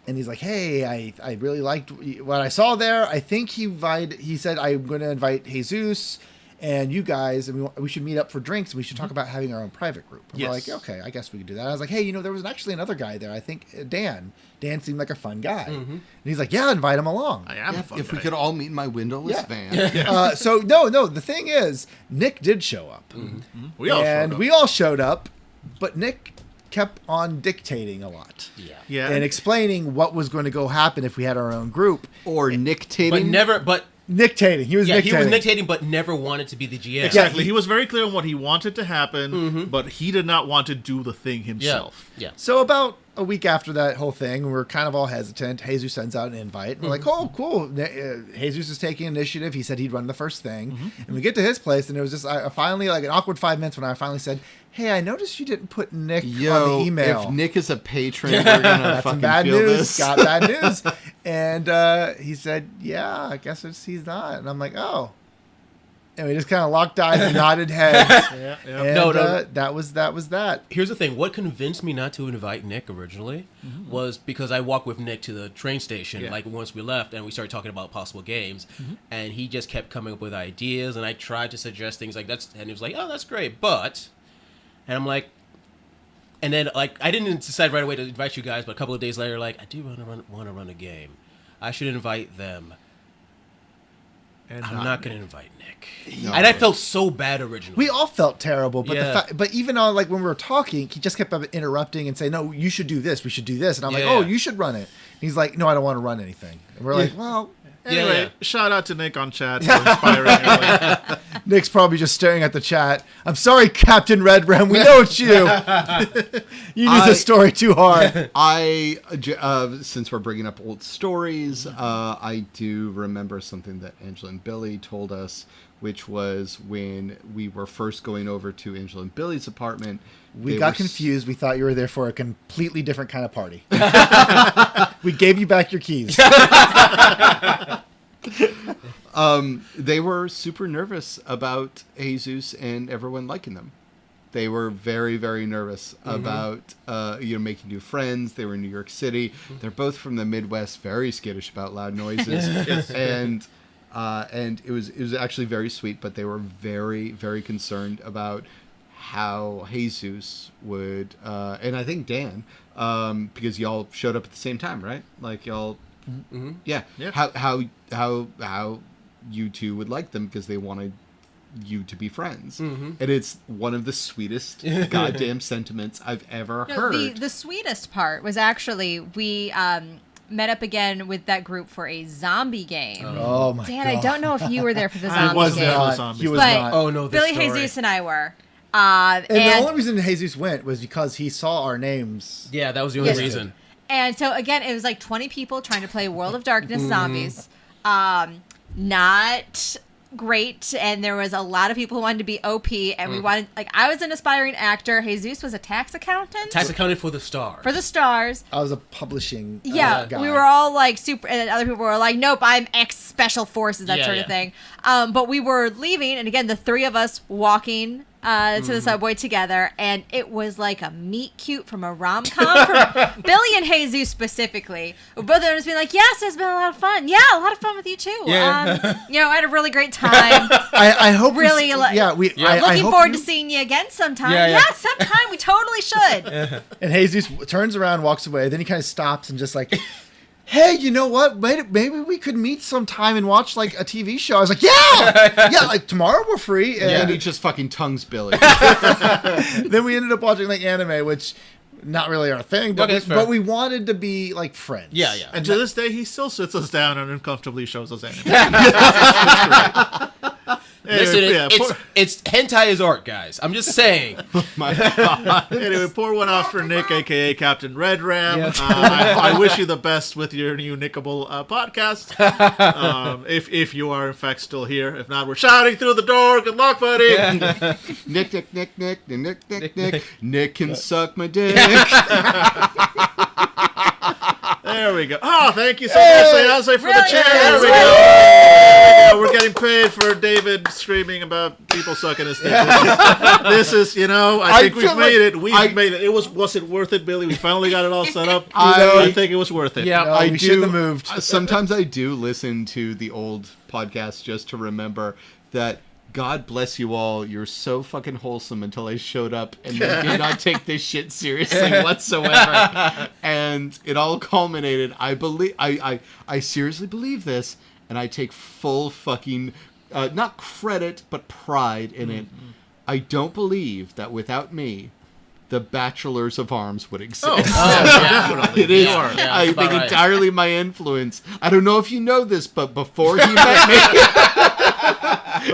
And he's like, "Hey, I really liked what I saw there. I think he said, I'm going to invite Jesus and you guys, and we should meet up for drinks, and we should talk about having our own private group." And we're like, Yes. "Okay, I guess we could do that." I was like, "Hey, there was actually another guy there. I think Dan. Dan seemed like a fun guy." And he's like, "Yeah, invite him along." I am a fun If we guy. could all meet in my windowless Yeah. van. So no. The thing is, Nick did show up, We all and showed up. we all showed up, but Nick kept on dictating a lot. Yeah. And explaining what was going to go happen if we had our own group. Or But nictating. never. But Dictating. He was Yeah, dictating. he was dictating, but never wanted to be the GM. Exactly. He was very clear on what he wanted to happen, but he did not want to do the thing himself. Yeah. So about a week after that whole thing, we're kind of all hesitant. Jesus sends out an invite. And we're like, oh, cool. Jesus is taking initiative. He said he'd run the first thing. And we get to his place, and it was just finally like an awkward 5 minutes when I finally said, hey, I noticed you didn't put Nick on the email. If Nick is a patron, we're going to fucking bad feel news. this. Got bad news. And he said, yeah, I guess he's not. And I'm like, oh. And we just kind of locked eyes and nodded heads. And No. that was that. Here's the thing. What convinced me not to invite Nick originally was because I walked with Nick to the train station, like once we left, and we started talking about possible games, and he just kept coming up with ideas, and I tried to suggest things like that, and he was like, oh, that's great, but... And I'm like... And then, like, I didn't decide right away to invite you guys, but a couple of days later, like, I do want to run a game. I should invite them. And I'm not going to invite Nick. No. And I felt so bad originally. We all felt terrible, but Yeah. but even on like when we were talking, he just kept interrupting and saying, "No, you should do this. We should do this." And I'm like, Yeah. "Oh, you should run it." And he's like, "No, I don't want to run anything." And we're like, "Well." Anyway, Yeah. shout out to Nick on chat for inspiring everyone. Nick's probably just staring at the chat. I'm sorry, Captain Red Ram. We know it's you. You knew the story too hard. Since we're bringing up old stories, I do remember something that Angela and Billy told us, which was when we were first going over to Angela and Billy's apartment. We got confused. We thought you were there for a completely different kind of party. We gave you back your keys. They were super nervous about Jesus and everyone liking them. They were very, very nervous about making new friends. They were in New York City. They're both from the Midwest, very skittish about loud noises, and it was actually very sweet. But they were very, very concerned about how Jesus would, and I think Dan, because y'all showed up at the same time, right? Like y'all, yeah. How you two would like them because they wanted you to be friends, and it's one of the sweetest goddamn sentiments I've ever heard. The sweetest part was actually we met up again with that group for a zombie game. Oh my Dan, god! I don't know if you were there for the I zombie was game. there for the zombies. He was But not. Oh, no, this Billy, story. Jesus, and I were. And the only reason Jesus went was because he saw our names. Yeah, that was the only Yes. reason. And so again, it was like 20 people trying to play World of Darkness Zombies. Not great, and there was a lot of people who wanted to be OP, and we wanted, like, I was an aspiring actor. Jesus was a tax accountant. Tax accounted for the stars. for the stars. I was a publishing Yeah, guy. we were all like super, and other people were like, "Nope, I'm ex special forces," that Yeah, sort yeah. of thing. But we were leaving, and again, the three of us walking to the subway together, and it was like a meet cute from a rom com for Billy and Jesus specifically. Both of them just being like, "Yes, it's been a lot of fun. Yeah, a lot of fun with you too. Yeah. I had a really great time. I hope Really, we, like- yeah we I Looking hope forward you- to seeing you again sometime. Yeah, Yeah, yeah. sometime we totally should." And Jesus turns around, walks away. Then he kind of stops and just like, "Hey, you know what? Maybe we could meet sometime and watch like a TV show." I was like, "Yeah, yeah, like tomorrow we're free." And And he just fucking tongues Billy. then we ended up watching like anime, which not really our thing, but Okay, that's fair. but we wanted to be like friends. Yeah, yeah. And to this day, he still sits us down and uncomfortably shows us anime. Listen, Anyway, yeah, it's hentai is art, guys. I'm just saying. My God. Anyway, pour one off for Nick, a.k.a. Captain Red Ram. I wish you the best with your new Nickable podcast. If you are, in fact, still here. If not, we're shouting through the door. Good luck, buddy. Nick. Nick can suck my dick. There we go. Oh, thank you so much, Sayase, for the Brilliant. chair. There we That's go. There we go. We're getting paid for David screaming about people sucking his dick. This is, I think we've feel made like it. We've made it. Was it worth it, Billy? We finally got it all set up. I I think it was worth it. Yeah. No, we shouldn't have moved. Sometimes I do listen to the old podcasts just to remember that God bless you all. You're so fucking wholesome until I showed up and they did not take this shit seriously whatsoever. And it all culminated. I seriously believe this, and I take full fucking not credit but pride in it. I don't believe that without me, the Bachelors of Arms would exist. Oh, definitely. It is, Yeah, that's I about think, right. entirely my influence. I don't know if you know this, but before he met me,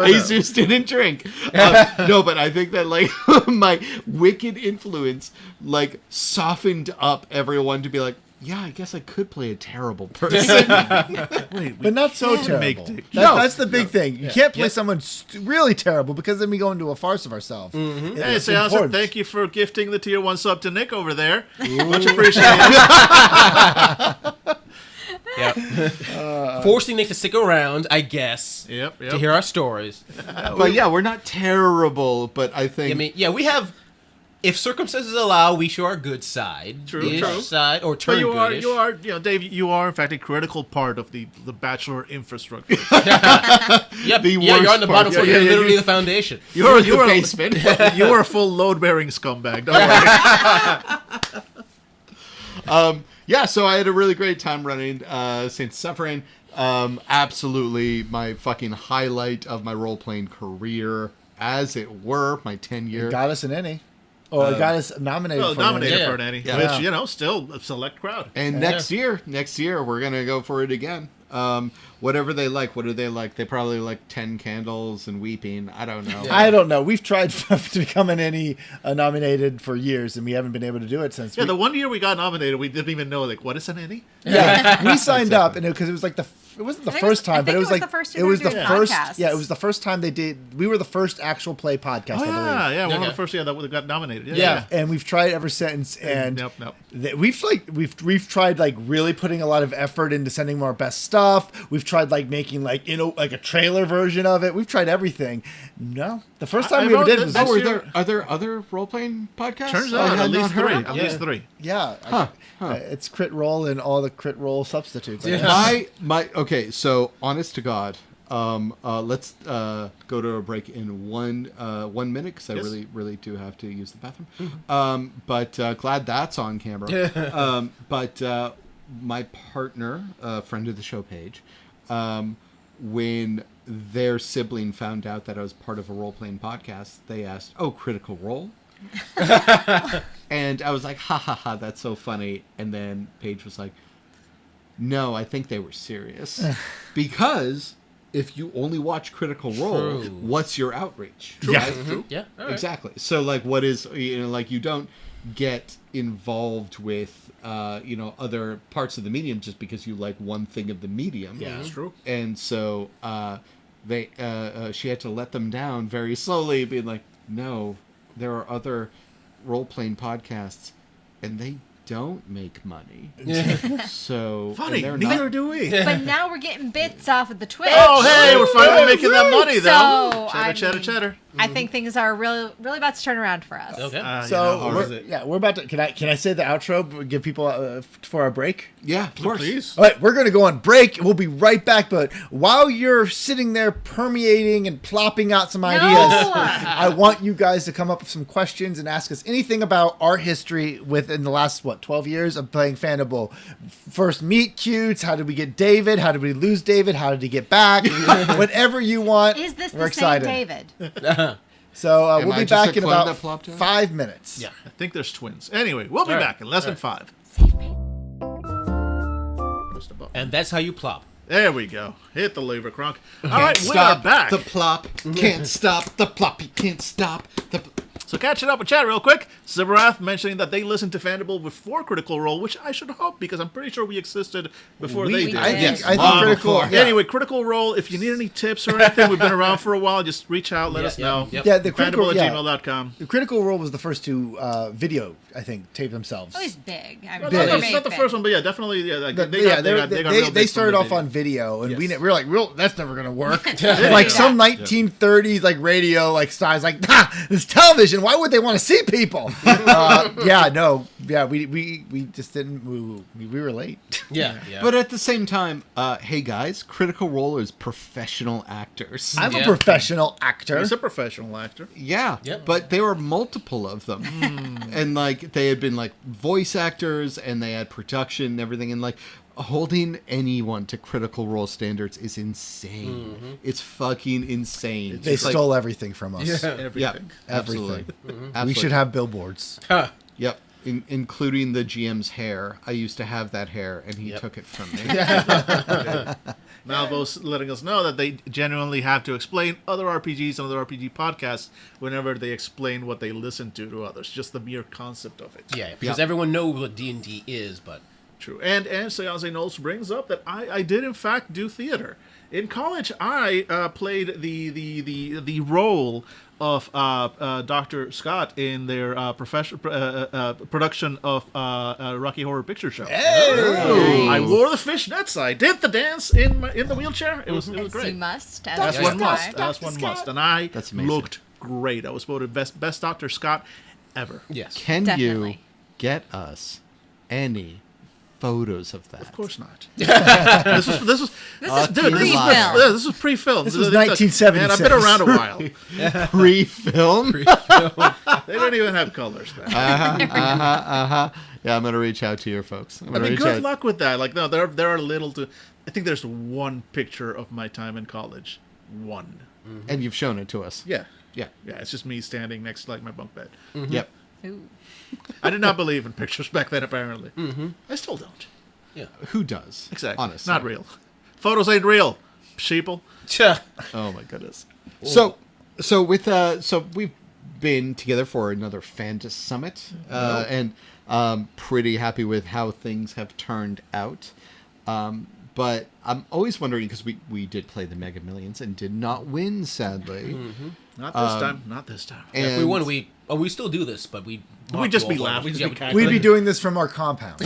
Jesus didn't drink. No, but I think that like my wicked influence like softened up everyone to be like, yeah, I guess I could play a terrible person. But not so can terrible. make dick That's the big thing. You can't play someone really terrible because then we go into a farce of ourselves. Hey, It's say also important. thank you for gifting the tier 1 sub to Nick over there. Much appreciated. Forcing Nick to stick around, I guess, Yep. to hear our stories. But yeah, we're not terrible, but I think I mean, yeah, we have. If circumstances allow, we show our good side. True. Side, or But turn you goodish. are, Dave. You are in fact a critical part of the Bachelor infrastructure. Yep. the Yeah, you're worst on the part. bottom floor. Yeah, You're yeah, literally you- the foundation. You're the basement. You are a full load-bearing scumbag. Don't worry. Yeah, so I had a really great time running Saints Suffering. Absolutely my fucking highlight of my role-playing career, as it were, my 10-year. Got us an Annie. Or got us nominated Well, for an nominated Annie. Yeah. for an Annie, Yeah. which still a select crowd. And next year, we're going to go for it again. Whatever they like. What do they like? They probably like 10 Candles and Weeping. I don't know. I don't know. We've tried to become an Annie nominated for years, and we haven't been able to do it since. Yeah, the one year we got nominated, we didn't even know what is an Annie. We signed up, and because it was like it wasn't the I think first I time, but think it was it was like the first year it they was were the doing first. podcasts. Yeah, it was the first time they did. We were the first actual play podcast. Oh I believe. yeah, one of Okay. the first that got nominated. Yeah, and we've tried ever since, and Nope. we've tried like really putting a lot of effort into sending more best stuff. We've tried like making like like a trailer version of it. We've tried everything. No, the first time I we ever wrote did that was this Oh, are there other role-playing podcasts? Turns I out had at least not heard three. of? At least three. yeah. It's crit roll and all the crit roll substitutes. I Yeah. guess. Okay, so honest to God, let's go to a break in 1 minute because I Yes. really do have to use the bathroom. But glad that's on camera. But my partner, friend of the show, Paige, when their sibling found out that I was part of a role-playing podcast, they asked, "Oh, Critical Role?" And I was like, ha ha ha, that's so funny. And then Paige was like, no, I think they were serious. Because if you only watch Critical Role, True. what's your outreach? Yeah. Right? Yeah. All right. Exactly. So like what is, like you don't get involved with, other parts of the medium just because you like one thing of the medium. Yeah. That's true. And so she had to let them down very slowly, being like, no, there are other role-playing podcasts, and they don't make money. So Funny, and they're neither not, do we. But now we're getting bits off of the Twitch. Oh, hey, we're finally making that money, though. So, I mean, Cheddar. I think things are really about to turn around for us. Okay. So what is it? we're about to. Can I say the outro? Give people for our break. Yeah, of course. Please. All right, we're going to go on break. We'll be right back. But while you're sitting there permeating and plopping out some ideas, I want you guys to come up with some questions and ask us anything about our history within the last, 12 years of playing Fandible. First meet cutes. How did we get David? How did we lose David? How did he get back? Whatever you want. Is this we're the same excited. David? So Am we'll I be just back a in clone about that plopped out? 5 minutes. Yeah. I think there's twins. Anyway, we'll be All right. back in less than 5. Save me. Press the button. And that's how you plop. There we go. Hit the lever, Kronk. All Can't right, we are stop back. the plop. Can't stop the plop. You can't stop the. So catching up with chat real quick. Zibarath mentioning that they listened to Fandible before Critical Role, which I should hope because I'm pretty sure we existed before they did. I think, Yes. I think Long critical. before. Yeah. Anyway, Critical Role, if you need any tips or anything, we've been around for a while, just reach out, let us know. Yep. Yeah, the critical. Fandible@gmail.com. The Critical Role was the first to video, I think, tape themselves. Oh, he's big. I Well, mean, Big. It's not the first one, but yeah, definitely. Yeah, like, The- they got real they big started from off the on video, and Yes. we were like, that's never gonna work. Yeah. Like some 1930s like radio like styles, like this television. Why would they want to see people? yeah, we just didn't. We were late. Yeah. But at the same time, hey guys, Critical Role is professional actors. I'm Yeah. a professional actor. He's a professional actor. Yeah, Yep. but there were multiple of them, and like they had been like voice actors, and they had production and everything, and like holding anyone to Critical Role standards is insane. It's fucking insane. They It's like- stole everything from us. Yeah. Everything. Yep, absolutely. Everything. Absolutely. We should have billboards. Huh. Yep, including the GM's hair. I used to have that hair, and he Yep. took it from me. Malvo's letting us know that they genuinely have to explain other RPGs and other RPG podcasts whenever they explain what they listen to others. Just the mere concept of it. Yeah, because Yep. everyone knows what D&D is, but True. And Seance Knowles brings up that I did in fact do theater. In college, I played the role of Dr. Scott in their production of Rocky Horror Picture Show. Hey! I wore the fishnets. I did the dance in the wheelchair. It was As you great. must. As That's a one guy. must. That's one must. And I That's amazing. looked great. I was voted best Dr. Scott ever. yes. Can you Definitely. get us any photos of that? Of course not. This was This is dude. This pre-film. this was pre-filmed. This was Man, 1976. I've been around a while. Pre-film. They don't even have colors back. Yeah, I'm gonna reach out to your folks. I'm I gonna mean, reach good out. luck with that. Like, no, there are little to. I think there's one picture of my time in college. One. And you've shown it to us. Yeah. Yeah. Yeah. It's just me standing next to like my bunk bed. Yep. Ooh. I did not believe in pictures back then. Apparently, I still don't. Yeah. Who does? Exactly. Honestly. Not real. Photos ain't real. Sheeple. Oh my goodness. So we've been together for another Fandus Summit, and pretty happy with how things have turned out. But I'm always wondering, because we did play the Mega Millions and did not win, sadly. Not this time. Not this time. And If we won, we still do this, but we just be laughing. We'd be doing this from our compound.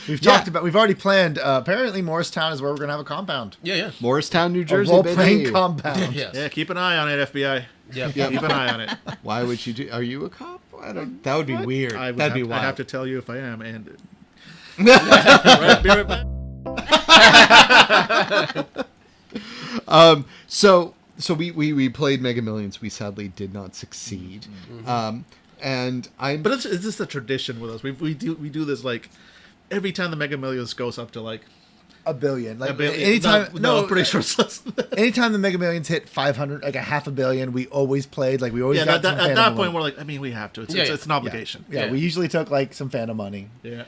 We've talked about. We've already planned. Apparently, Morristown is where we're going to have a compound. Yeah. Morristown, New A Jersey. role-playing baby. compound. Yes. Yeah. Keep an eye on it, FBI. Yeah. Keep an eye on it. Why would you do? Are you a cop? I don't. That would be weird. That'd be wild. I have to tell you if I am. And right, be right back. So we played Mega Millions. We sadly did not succeed. And I'm. But it's just a tradition with us. We do this like every time the Mega Millions goes up to like A billion. Like a billion. anytime. No, I'm pretty sure it's less than that. Anytime the Mega Millions hit 500, like a half a billion, we always played. Like we always Yeah, got at some that fandom point money. we're like, I mean, we have to. It's, Yeah, it's, yeah. it's an obligation. Yeah, Yeah. we usually took like some fandom money, Yeah.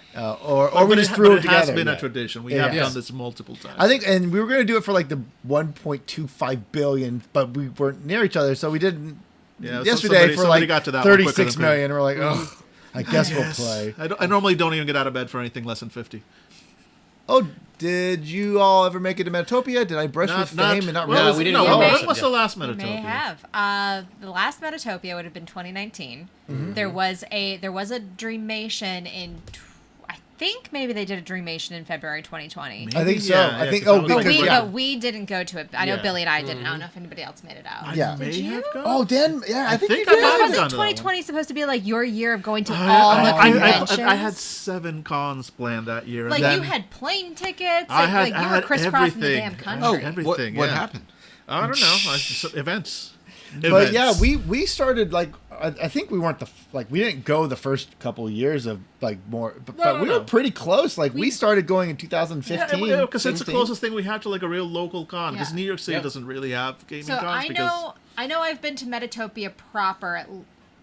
or But we it just ha- threw but it it has together. been a Yeah. tradition. We Yeah. have Yes. done this multiple times. I think, and we were going to do it for like the 1.25 billion, but we weren't near each other, so we didn't. Yeah, so Yesterday for somebody like got to that one quicker 36 than me. million, we're like, oh, I guess we'll Yes. play. I normally don't even get out of bed for anything less than 50. Oh, did you all ever make it to Metatopia? Did I brush with fame and not well, realize? we didn't No, go when Metapia. was the last We Metatopia? may have. The last Metatopia would have been 2019. There was a Dreamation in. I think maybe they did a Dreamation in February 2020. I think so. Yeah, I yeah, think. 'cause I Oh, was because like, But we didn't go to it. I know Yeah. Billy and I didn't. I don't know if anybody else made it out. Yeah. May Did you? have gone. Oh, Dan. Yeah, I think think you I did. might have Wasn't gone to that one. 2020 supposed to be like your year of going to all I, the I, conventions? I had 7 cons planned that year. and like then you had plane tickets. I Like, had- like I you were had crisscrossing the everything. damn country. Oh, everything, What yeah. happened? I don't know. Events. But yeah, we started like I think we weren't we didn't go the first couple of years of like more, but we were pretty close. Like we started going in 2015. Yeah, because it's the 16. closest thing we have to like a real local con. Because Yeah. New York City Yeah. doesn't really have gaming So cons. I know I've been to Metatopia proper at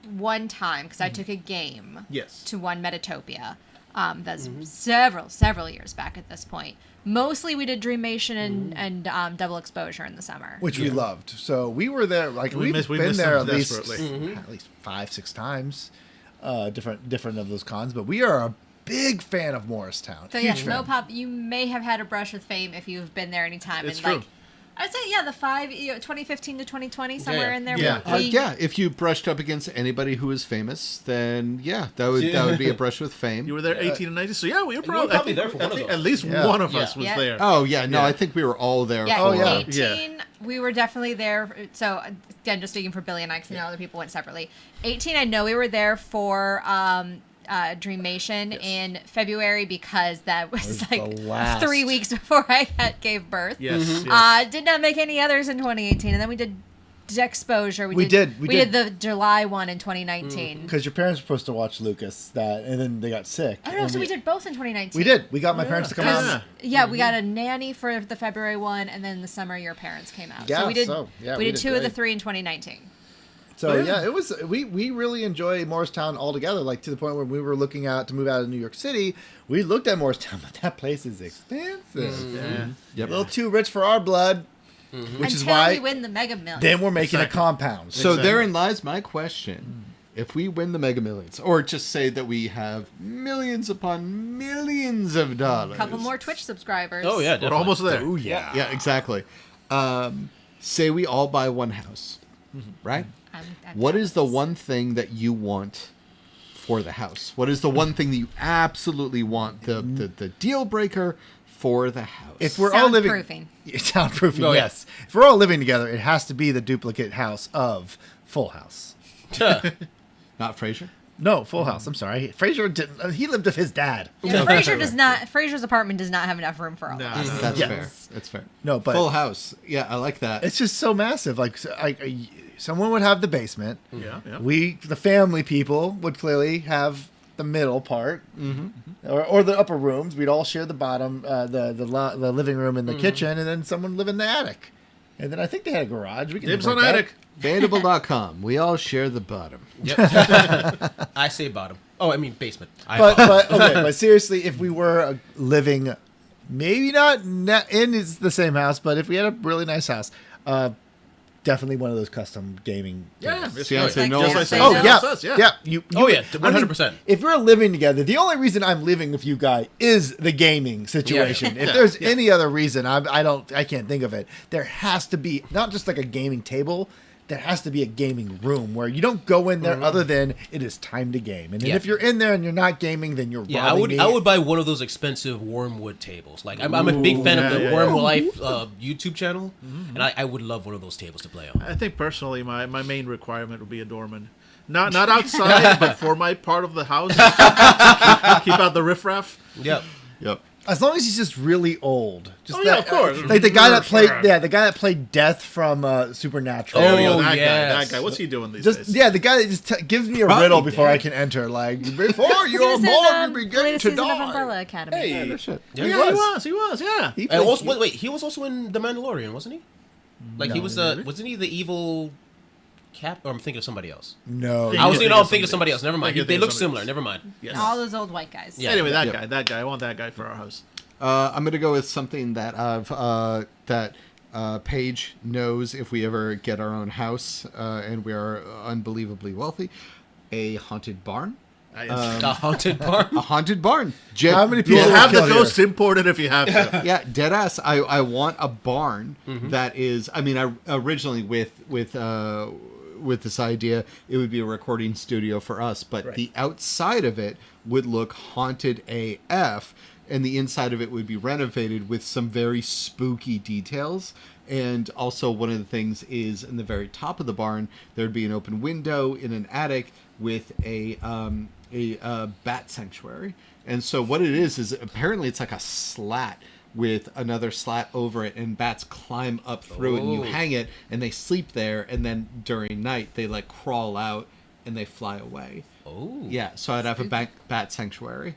one time because I took a game Yes. to one Metatopia. That's several years back at this point. Mostly we did Dreamation and Double Exposure in the summer. which we loved. So we were there. Like We we've missed been there at them least desperately. at least 5-6 times, different of those cons. But we are a big fan of Morristown. So yeah, Huge no fan. pop. You may have had a brush with fame if you've been there anytime. It's and true. like, I'd say 2015 to 2020 somewhere Yeah. in there. Yeah. Yeah, if you brushed up against anybody who is famous, then yeah, that would be a brush with fame. You were there 18 and 19. So yeah, we were you were probably, probably there for one of those. at least Yeah. one of Yeah. us was Yeah. there. Oh yeah, no, Yeah. I think we were all there. Yeah, for Oh, yeah. 18, we were definitely there. So, again, just speaking for Billy and I, because I know other people went separately. 18, I know we were there for Dreamation in February because that was was like the last. 3 weeks before I gave birth. Yes. yes. Did not make any others in 2018, and then we did Exposure. We did. We did the July one in 2019. Because your parents were supposed to watch Lucas and then they got sick. I don't know. and So we did both in 2019. We did. We got my parents to come Yeah. out. Yeah, we got a nanny for the February one, and then the summer your parents came out. Yeah, so we did. so, yeah, we we did did 2 of the great. 3 in 2019. So Oh, yeah. yeah, it was. We really enjoy Morristown altogether. Like to the point where we were looking out to move out of New York City. We looked at Morristown, but that place is expensive. Yeah. Yep. A little too rich for our blood, which is Until why we win the Mega Millions. then we're making Exactly. a compound. So Exactly. therein lies my question. If we win the Mega Millions, or just say that we have millions upon millions of dollars. A couple more Twitch subscribers. Oh yeah, We're definitely. almost there. Oh yeah. Yeah, exactly. Say we all buy one house, right? I'm What down is with the this. one thing that you want for the house? What is the one thing that you absolutely want? The deal breaker for the house. If we're all living, Soundproofing. soundproofing, Oh, yeah. yes. If we're all living together, it has to be the duplicate house of Full House. Not Frasier. No, Full House. I'm sorry, Frasier didn't. He lived with his dad. Yeah, Frasier does not. Frasier's apartment does not have enough room for all. No, of us. no. That's Yes. fair. That's fair. No, but Full House. Yeah, I like that. it's just so massive. Like, someone would have the basement. Yeah. Yeah. The family people, would clearly have the middle part, or the upper rooms. We'd all share the bottom, the living room and the kitchen, and then someone live in the attic. And then I think they had a garage. We can Dibs break on that. attic. Fandible.com. We all share the bottom. Yep. I say bottom. Oh, I mean basement. But seriously, if we were living, maybe not in the same house, but if we had a really nice house, definitely one of those custom gaming. Yeah. tables. It's See, I right. say Like no. just I like say Oh Sales yeah, says, yeah. Oh, yeah, I mean, 100%. if we're living together, the only reason I'm living with you guys is the gaming situation. Yeah. If there's any other reason, I can't think of it. There has to be not just like a gaming table. There has to be a gaming room where you don't go in there other than it is time to game. And then Yeah. if you're in there and you're not gaming, then you're Yeah, robbing me. I would buy one of those expensive wormwood tables. Like I'm a big fan of the yeah, Worm Life YouTube channel, and I would love one of those tables to play on. I think personally, my main requirement would be a doorman. Not outside, but for my part of the house. keep out the riffraff. Yep. Yep. As long as he's just really old. Just Oh, yeah, of course. Like the guy that played Death from Supernatural. There we go. Oh, That guy. yes. That guy. What's he doing these Just days? the guy that just gives me a Probably riddle before dead. I can enter. Like before you're This is, born, you begin latest to season of die. Umbrella Academy. Hey. No shit. Yeah, Yeah, he he was. was. Yeah. He And played- also, wait, he was also in The Mandalorian, wasn't he? Like he No, was wasn't he the evil Cap? Or I'm thinking of somebody else. No, Yeah. I was thinking I'm of thinking of somebody else. Never mind. Thinking They of look somebody similar. else. Never mind. Yes. All those old white guys. Yeah. Anyway, Yep. that guy. I want that guy for our house. I'm gonna go with something that Paige knows if we ever get our own house and we are unbelievably wealthy. A haunted barn. The haunted barn. A haunted barn. How many people You'll will have the kill here? ghosts imported if you have to. Yeah, dead ass. I want a barn that is. I mean, I originally with this idea, it would be a recording studio for us, but the outside of it would look haunted AF, and the inside of it would be renovated with some very spooky details. And also, one of the things is in the very top of the barn, there'd be an open window in an attic with a bat sanctuary. And so what it is apparently it's like a slat with another slat over it, and bats climb up through it, and you Oh. hang it, and they sleep there, and then during night they like crawl out and they fly away. Oh. Yeah, so I'd have a bat sanctuary.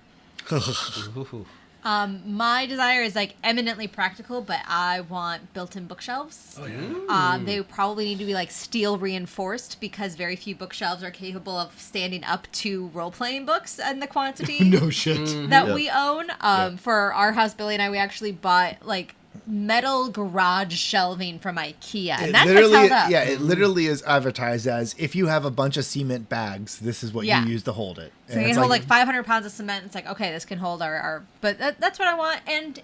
Ooh. My desire is like eminently practical, but I want built-in bookshelves. Oh yeah. They probably need to be like steel reinforced because very few bookshelves are capable of standing up to role-playing books and the quantity No shit. that Yeah. we own. For our house, Billy and I, we actually bought like metal garage shelving from IKEA, and that has held up. Yeah, it literally is advertised as if you have a bunch of cement bags, this is what Yeah. you use to hold it. So you can hold like 500 pounds of cement. It's like, okay, this can hold our but that's what I want. And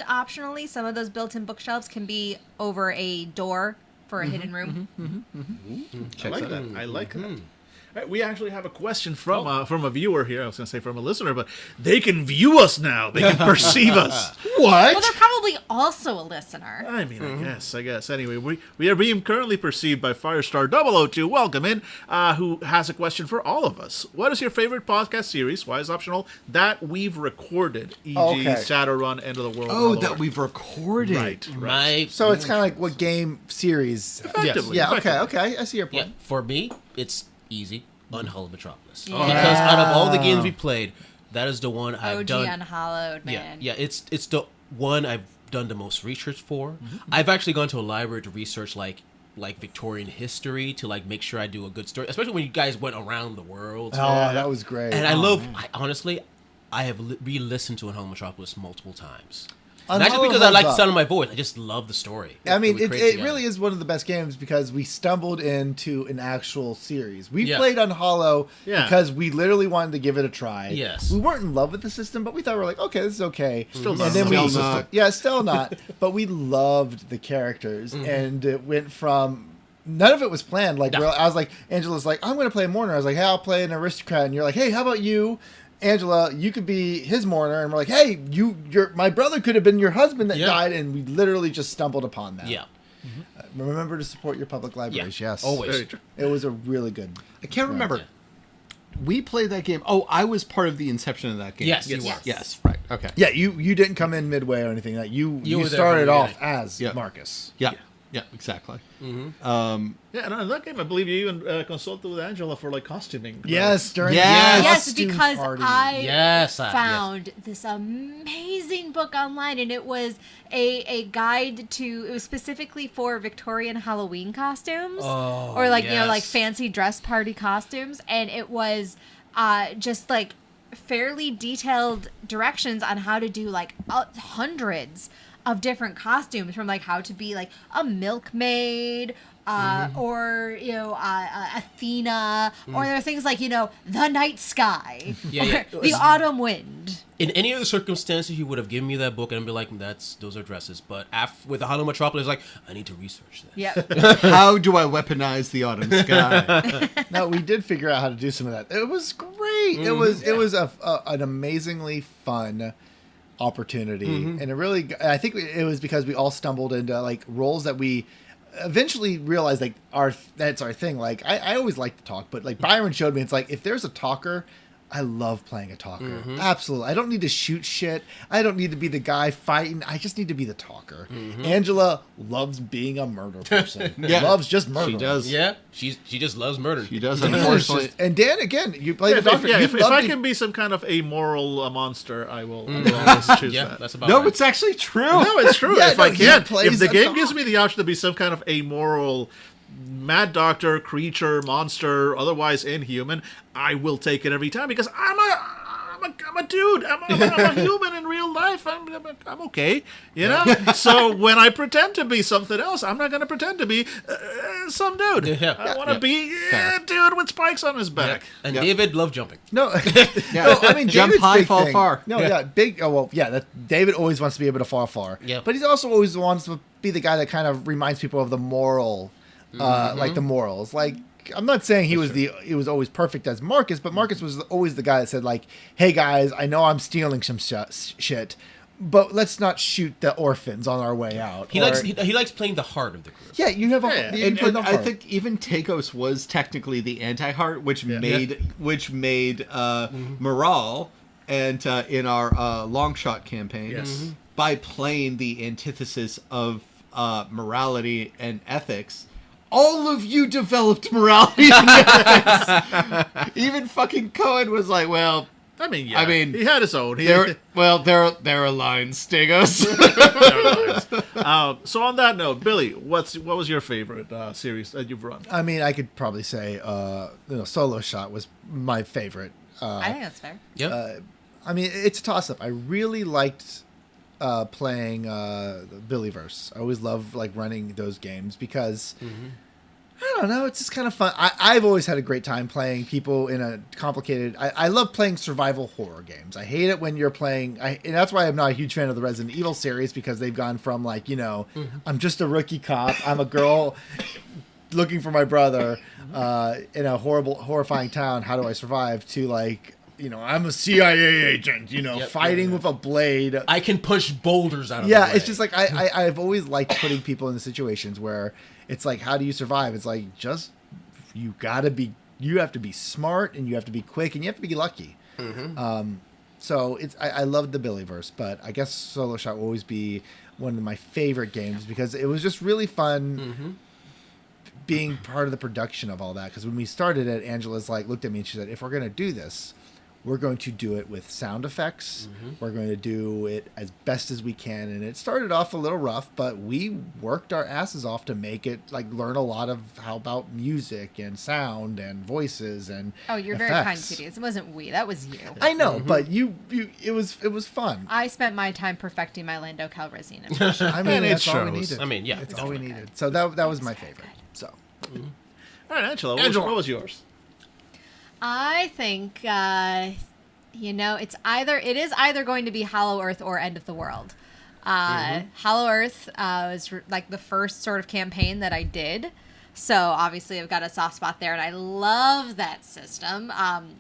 optionally, some of those built-in bookshelves can be over a door for a hidden room. I like that. I like that. We actually have a question from a viewer here. I was going to say from a listener, but they can view us now. They can perceive us. What? Well, they're probably also a listener. I mean, I guess. Anyway, we are being currently perceived by Firestar002. Welcome in, who has a question for all of us. What is your favorite podcast series? Why is optional? That we've recorded, e.g., Shadowrun, End of the World. Oh, that we've recorded. Right. So it's kind of like what game series? Effectively. Yeah. Effectively. Okay. I see your Yeah, point. for me, it's easy. Unhallowed Metropolis. Yeah. Because out of all the games we played, that is the one I've OG done. Unhallowed, man. Yeah, it's the one I've done the most research for. I've actually gone to a library to research like Victorian history to like make sure I do a good story, especially when you guys went around the world. Oh, that was great. And I have re-listened to Unhallowed Metropolis multiple times. Not just because I like the sound of my voice. I just love the story. I mean, we create it together. really is one of the best games because we stumbled into an actual series. We Yeah. played Unhollow Yeah. because we literally wanted to give it a try. Yes. We weren't in love with the system, but we thought we were like, okay, this is okay. Still and not. then Still we, not. yeah, still not. But we loved the characters, and it went from. None of it was planned. Like No. I was like, Angela's like, I'm going to play a mourner. I was like, hey, I'll play an aristocrat, and you're like, hey, how about you? Angela, you could be his mourner, and we're like, hey, my brother could have been your husband that Yeah. died, and we literally just stumbled upon that. Yeah. Remember to support your public libraries. Yes, Always. Very true. It was a really good. I can't remember. Yeah. We played that game. Oh, I was part of the inception of that game. Yes, you were. Yes, right. Okay. Yeah, you didn't come in midway or anything. That you were there from started the off beginning. as Yeah. Marcus. Yeah, exactly. Yeah, and in that game, I believe you even consulted with Angela for like costuming. Yes, during Yes. the Yes, costume because party. I Yes. found this amazing book online, and it was a guide to. It was specifically for Victorian Halloween costumes, or like like yes. fancy dress party costumes, and it was just like fairly detailed directions on how to do like hundreds of different costumes, from like how to be like a milkmaid, or Athena, or there are things like the night sky, Yeah. or the autumn wind. In any other circumstances, you would have given me that book and I'd be like, those are dresses. But with the Unhallowed Metropolis, like, I need to research this. Yeah. How do I weaponize the autumn sky? No, we did figure out how to do some of that. It was great. It was an amazingly fun opportunity, and it really. I think it was because we all stumbled into like roles that we eventually realized like that's our thing. Like I always like to talk, but like Byron showed me, it's like if there's a talker. I love playing a talker. Absolutely. I don't need to shoot shit. I don't need to be the guy fighting. I just need to be the talker. Angela loves being a murder person. Yeah. Loves just murder. She does. Yeah, she just loves murder. She does, It's unfortunately. just- and Dan, again, you play the If, doctor. if You'd love I to- can be some kind of amoral monster, I will always choose Yeah, that. that's about No, right. it's actually true. No, it's true. Yeah, if no, I he can, plays if the a game dog. gives me the option to be some kind of amoral mad doctor, creature, monster, otherwise inhuman, I will take it every time because I'm a dude. I'm a human in real life. I'm okay, So when I pretend to be something else, I'm not going to pretend to be some dude. Yeah. I want to be a dude with spikes on his back. And Yep. David loved jumping. No, Yeah. no, I mean, Jump David's high, big fall thing- far. No, yeah, big. Oh well, yeah. David always wants to be able to fall far. Yeah. But he's also always wants to be the guy that kind of reminds people of the moral, like the morals. Like I'm not saying he was always perfect as Marcus, but Marcus was always the guy that said like, "Hey guys, I know I'm stealing some shit, but let's not shoot the orphans on our way out." He likes playing the heart of the group. Yeah, you have a. Yeah. You play And the I heart. think even Takos was technically the anti-heart, which made morale and in our long shot campaign Yes. by playing the antithesis of morality and ethics. All of you developed morality and ethics. Even fucking Cohen was like, well, I mean, he had his own. there are lines, Stigos. So on that note, Billy, what was your favorite series that you've run? I mean, I could probably say, Solo Shot was my favorite. I think that's fair. Yep. I mean, it's a toss-up. I really liked playing Billyverse. I always love like running those games because I don't know, it's just kind of fun. I've always had a great time playing people in a complicated. I love playing survival horror games. I hate it when you're playing, and that's why I'm not a huge fan of the Resident Evil series because they've gone from like I'm just a rookie cop. I'm a girl. looking for my brother in a horrifying town. How do I survive? To like, I'm a CIA agent. Fighting with a blade. I can push boulders out of the way. Yeah, it's just like I've always liked putting people in the situations where it's like, how do you survive? It's like you have to be smart and you have to be quick and you have to be lucky. So I love the Billyverse, but I guess Solo Shot will always be one of my favorite games because it was just really fun being part of the production of all that. Because when we started it, Angela's like looked at me and she said, if we're going to do this, we're going to do it with sound effects. We're going to do it as best as we can. And it started off a little rough, but we worked our asses off to make it learn a lot of how about music and sound and voices and Oh, you're effects. very kind, Studios. It wasn't we. That was you. I know, but it was fun. I spent my time perfecting my Lando Calrissian impression. I mean, And it that's all we shows. needed. I mean, yeah. That's all we needed. So that was my favorite. So All right, Angela, what was yours? I think it is either going to be Hollow Earth or End of the World. Hollow Earth was like the first sort of campaign that I did, so obviously I've got a soft spot there, and I love that system.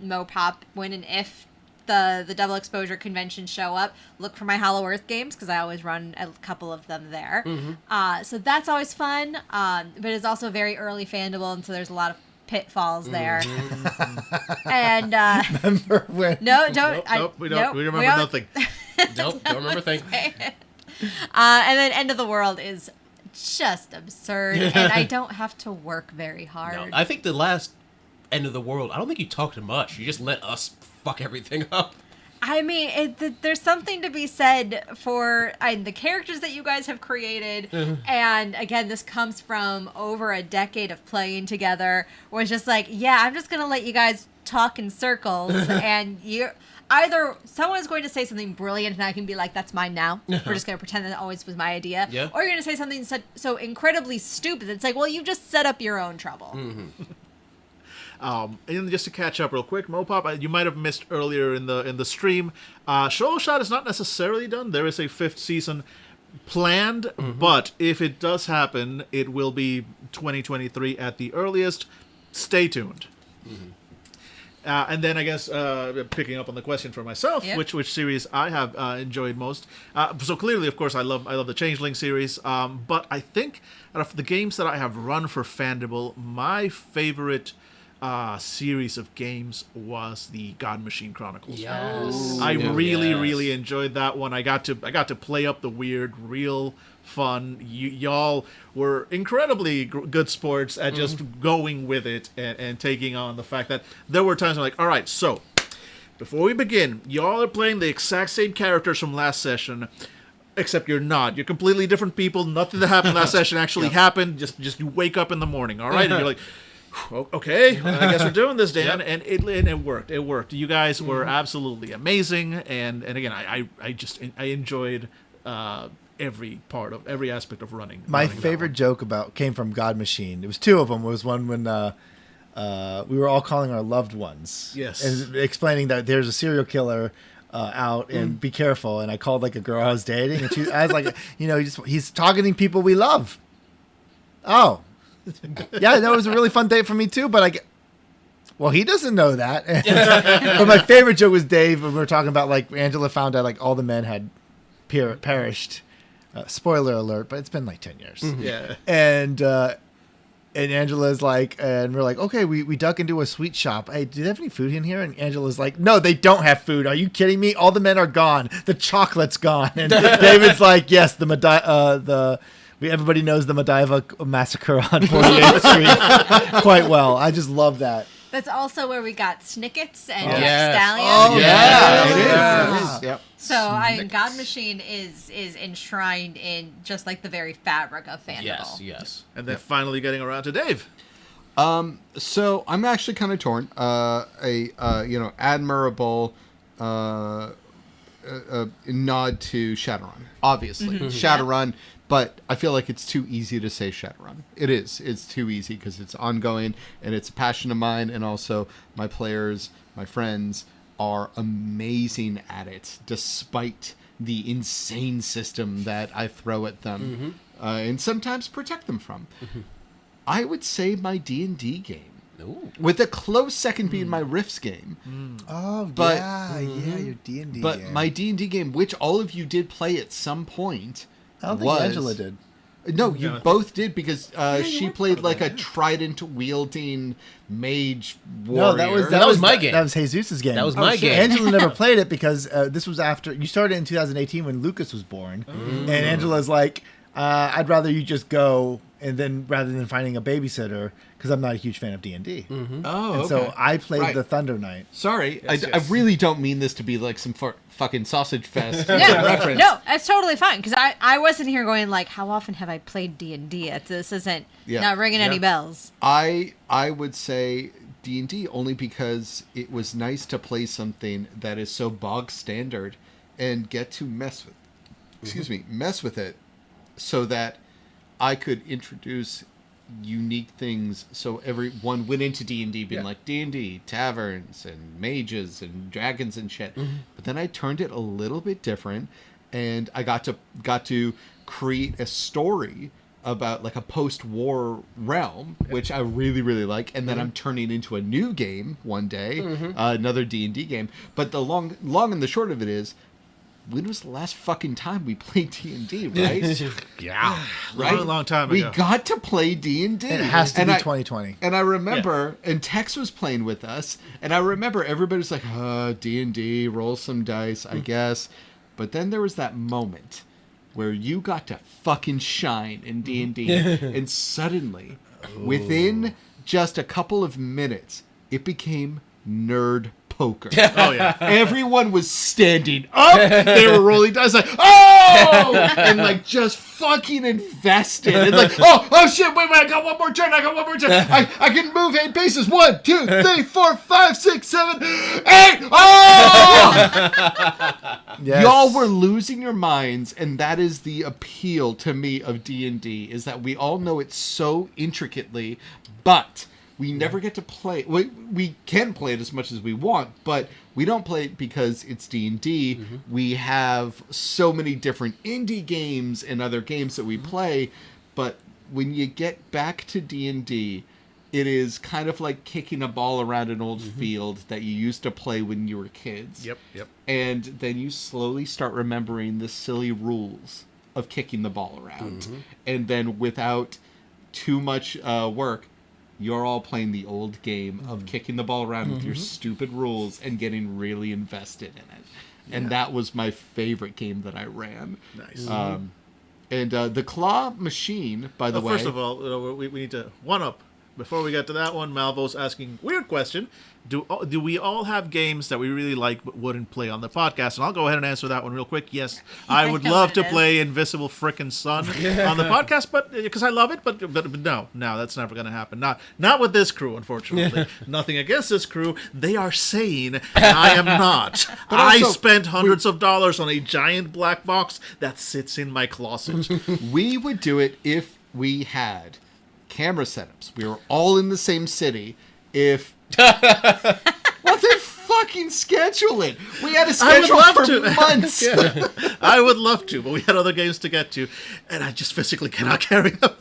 Mopop, when and if the double exposure conventions show up, look for my Hollow Earth games because I always run a couple of them there. So that's always fun, but it's also very early Fandible, and so there's a lot of pitfalls there. And remember when? no, don't. We remember nothing. Nope, don't remember things. And then End of the World is just absurd, and I don't have to work very hard. No, I think the last End of the World, I don't think you talked much. You just let us fuck everything up. I mean, there's something to be said for the characters that you guys have created. And again, this comes from over a decade of playing together, where it's just like, yeah, I'm just going to let you guys talk in circles. And either someone's going to say something brilliant and I can be like, that's mine now. We're just going to pretend that always was my idea. Yeah. Or you're going to say something so incredibly stupid. It's like, well, you just set up your own trouble. And just to catch up real quick, Mopop, you might have missed earlier in the stream. Solo Shot is not necessarily done. There is a 5th season planned, but if it does happen, it will be 2023 at the earliest. Stay tuned. And then I guess picking up on the question for myself, Yep. which series I have enjoyed most. So clearly, of course, I love the Changeling series. But I think out of the games that I have run for Fandible, my favorite series of games was the God Machine Chronicles. Yes. I really enjoyed that one. I got to play up the weird, real fun. Y'all were incredibly good sports at just going with it and taking on the fact that there were times I'm like, all right, so before we begin, y'all are playing the exact same characters from last session. Except you're not. You're completely different people. Nothing that happened last session actually happened. Just you wake up in the morning, all right? And you're like, okay, I guess we're doing this, Dan. And it worked. It worked. You guys were absolutely amazing. And again, I enjoyed every aspect of running. My favorite joke came from God Machine. It was 2 of them. It was one when we were all calling our loved ones. Yes. And explaining that there's a serial killer out and be careful. And I called like a girl I was dating, and I was like, he's targeting people we love. Oh. Yeah, that was a really fun date for me too, but well, he doesn't know that. But my favorite joke was Dave, when we were talking about like Angela found out like all the men had perished. Spoiler alert, but it's been like 10 years. Yeah. And Angela's like, and we're like, okay, we duck into a sweet shop. Hey, do they have any food in here? And Angela's like, no, they don't have food. Are you kidding me? All the men are gone. The chocolate's gone. And David's like, yes, everybody knows the Madiva massacre on 48th Street quite well. I just love that. That's also where we got Snickets and Yes. Stallion. Oh, Yeah, it it is. is. Yep. So I mean, God Machine is enshrined in just like the very fabric of Fandible. Yes. And then finally getting around to Dave. So I'm actually kind of torn. Admirable nod to Shadowrun, obviously. Shadowrun, but I feel like it's too easy to say Shadowrun. It is. It's too easy because it's ongoing and it's a passion of mine, and also my players, my friends, are amazing at it, despite the insane system that I throw at them, and sometimes protect them from. I would say my D&D game. Ooh. With a close second being my Rifts game. Oh, But- yeah, your D&D But game. my D&D game, which all of you did play at some point, I don't think Angela did. No, you No. both did because she you played were like a there. trident-wielding mage warrior. No, that That was my that- game. That was Jesus' game. That was my shit. game. Angela never played it because this was after you started in 2018 when Lucas was born, and Angela's like, "I'd rather you just go, and then rather than finding a babysitter, because I'm not a huge fan of D&D." Oh, And okay. so I played Right. the Thunder Knight. Sorry, Yes, I yes. really don't mean this to be like some fucking sausage fest No, reference. no, that's totally fine because I wasn't here going like, how often have I played D&D? This isn't Yeah. not ringing any Yeah. bells. I would say D&D only because it was nice to play something that is so bog standard and get to mess with it so that I could introduce unique things. So everyone went into D&D being like D&D, taverns and mages and dragons and shit. But then I turned it a little bit different and I got to create a story about like a post-war realm, which I really, really like, and then I'm turning into a new game one day, another D&D game. But the long and the short of it is, when was the last fucking time we played D&D, right? Yeah. Right? Long time We ago. got to play D&D. It has to And be I- 2020. And I remember, and Tex was playing with us, and I remember everybody's like, D&D, roll some dice, I guess. But then there was that moment where you got to fucking shine in D&D, and suddenly, within just a couple of minutes, it became nerd poker. Oh yeah. Everyone was standing up. They were rolling dice like, oh, and like just fucking invested. And like, oh shit, wait, I got one more turn. I can move 8 paces. 1, 2, 3, 4, 5, 6, 7, 8. Oh! Yes. Y'all were losing your minds, and that is the appeal to me of D&D, is that we all know it so intricately, but we never get to play. We can play it as much as we want, but we don't play it because it's D&D. We have so many different indie games and other games that we play, but when you get back to D&D, it is kind of like kicking a ball around an old field that you used to play when you were kids. Yep. And then you slowly start remembering the silly rules of kicking the ball around. And then without too much work, you're all playing the old game of kicking the ball around with your stupid rules and getting really invested in it. And that was my favorite game that I ran. Nice. And the claw machine, by the way. First of all, we need to one up. Before we get to that one, Malvo's asking weird question: Do we all have games that we really like but wouldn't play on the podcast? And I'll go ahead and answer that one real quick. Yes, I would know love what to it is. play Invisible Frickin' Sun on the podcast, but because I love it, but no, that's never going to happen. Not with this crew, unfortunately. Nothing against this crew; they are sane, and I am not. I also, spent hundreds of dollars on a giant black box that sits in my closet. We would do it if we had camera setups. We were all in the same city. If well, then fucking schedule it. We had a I would schedule love for to. months. Yeah, I would love to, but we had other games to get to, and I just physically cannot carry them.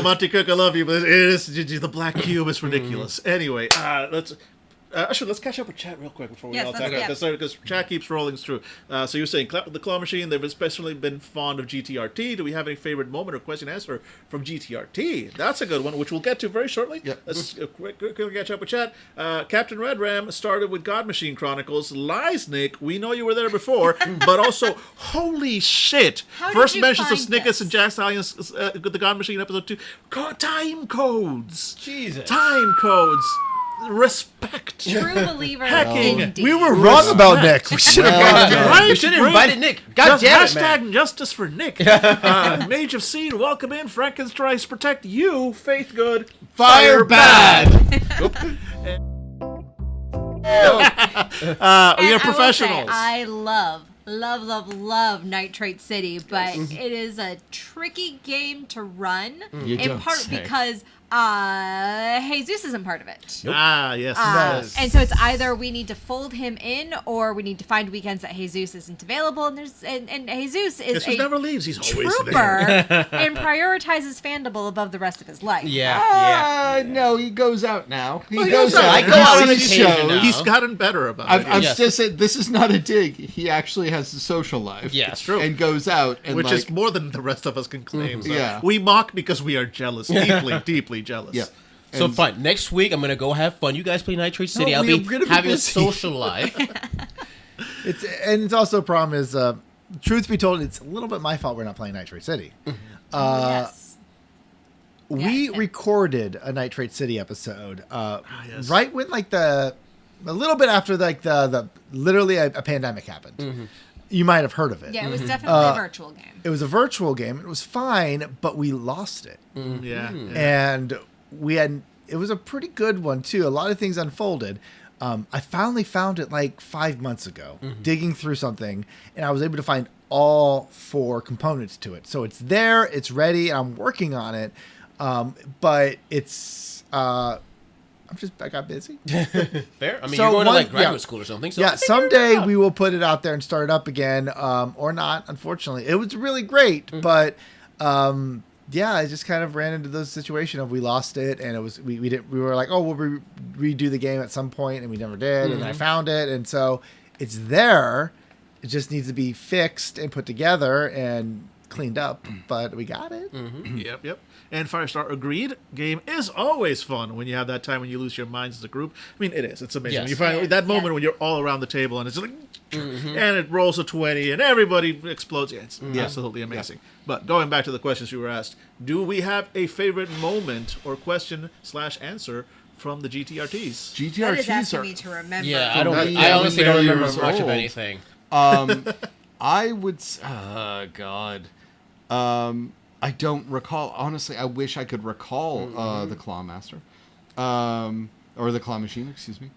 Monty Cook, I love you, but it is the Black Cube is ridiculous. Anyway, let's catch up with chat real quick before we Yes, all let's- talk yeah. because chat keeps rolling through. So you're saying the Claw Machine, they've especially been fond of GTRT. Do we have any favorite moment or question answer from GTRT? That's a good one, which we'll get to very shortly. Yep. Let's quickly catch up with chat. Captain Red Ram started with God Machine Chronicles. Lies, Nick. We know you were there before, but also, holy shit! How did First you mentions of find Snickus this? and Jack Stallions, the God Machine episode 2. Time codes. Jesus. Time codes. Respect. True believer. Hacking. indeed. We were wrong about Nick. We should have Well brought him done. in. Right? You should have invited Nick. God damn it, man. Hashtag justice for Nick. Mage of Scene, welcome in. Frankenstein's protect you. Faith good. Fire bad. We And are I will say, professionals. I love Nitrate City, but it is a tricky game to run. You in don't part say. because Jesus isn't part of it. Nope. Ah, yes. Nice. And so it's either we need to fold him in, or we need to find weekends that Jesus isn't available. And Jesus is Jesus a never leaves. He's always trooper there. and prioritizes Fandible above the rest of his life. Yeah. No, he goes out now. He Well, he goes goes out. out. I go out on He sees occasion shows. now. He's gotten better about it. I'm Yes. just saying, this is not a dig. He actually has a social life. Yes. It's true. And goes out. And Which like, is more than the rest of us can claim. So Yeah. We mock because we are jealous. Deeply, deeply jealous. Yeah. So And- fine. Next week I'm gonna go have fun. You guys play Nitrate City. No, I'll we're be gonna be having a busy. social life. It's also a problem is, truth be told, it's a little bit my fault we're not playing Nitrate City. Yes. We Yeah. recorded a Nitrate City episode yes. right when a little bit after the literally a pandemic happened. You might have heard of it. Yeah, it was definitely a virtual game. It was a virtual game. It was fine, but we lost it. Yeah. And it was a pretty good one too. A lot of things unfolded. I finally found it like 5 months ago, digging through something, and I was able to find all 4 components to it. So it's there, it's ready, and I'm working on it. But it's I got busy. Fair. I mean, So you're going to like one- graduate yeah. school or something. So Yeah, I think you're someday up. we will put it out there and start it up again, or not. Unfortunately, it was really great, but yeah, I just kind of ran into the situation of we lost it, and it was we were like, oh, we'll redo the game at some point, and we never did, and I found it, and so it's there. It just needs to be fixed and put together and cleaned up, but we got it. Yep. And Firestar agreed. Game is always fun when you have that time when you lose your minds as a group. I mean, it is. It's amazing. Yes. You find that moment Yeah. when you're all around the table and it's just like, and it rolls a 20 and everybody explodes. Yeah, it's absolutely amazing. But going back to the questions you were asked, do we have a favorite moment or question/answer from the GTRTs? That is GTRTs asking are. me to remember. Yeah, I don't. That- I honestly don't remember years much of old. anything. I would. Oh God. I don't recall. Honestly, I wish I could recall the Clawmaster, or the Claw Machine. Excuse me.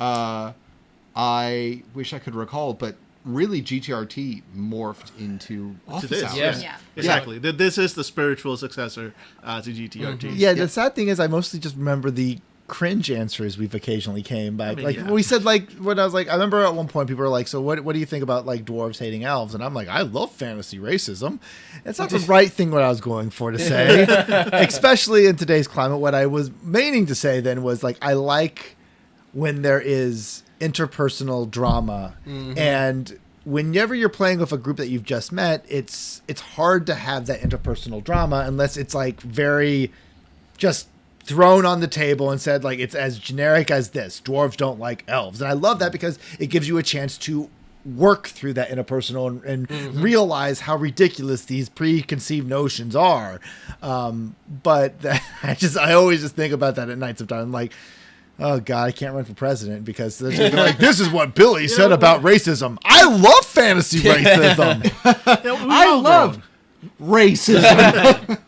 I wish I could recall, but really, GTRT morphed into Office this, Hours. Yeah. Exactly. This is the spiritual successor to GTRTs. Yeah, the sad thing is I mostly just remember the cringe answers we've occasionally came back. mean, like yeah. we said, like when I was like, I remember at one point people were like, so what do you think about like dwarves hating elves? And I'm like, I love fantasy racism. It's not the right thing what I was going for to say, especially in today's climate. What I was meaning to say then was like, I like when there is interpersonal drama and whenever you're playing with a group that you've just met, it's hard to have that interpersonal drama unless it's like very just thrown on the table and said like it's as generic as this. Dwarves don't like elves. And I love that because it gives you a chance to work through that interpersonal and realize how ridiculous these preconceived notions are. But I always just think about that at night sometimes. I'm like, oh God, I can't run for president because they're gonna be like, this is what Billy said about racism. I love fantasy racism. I love racism.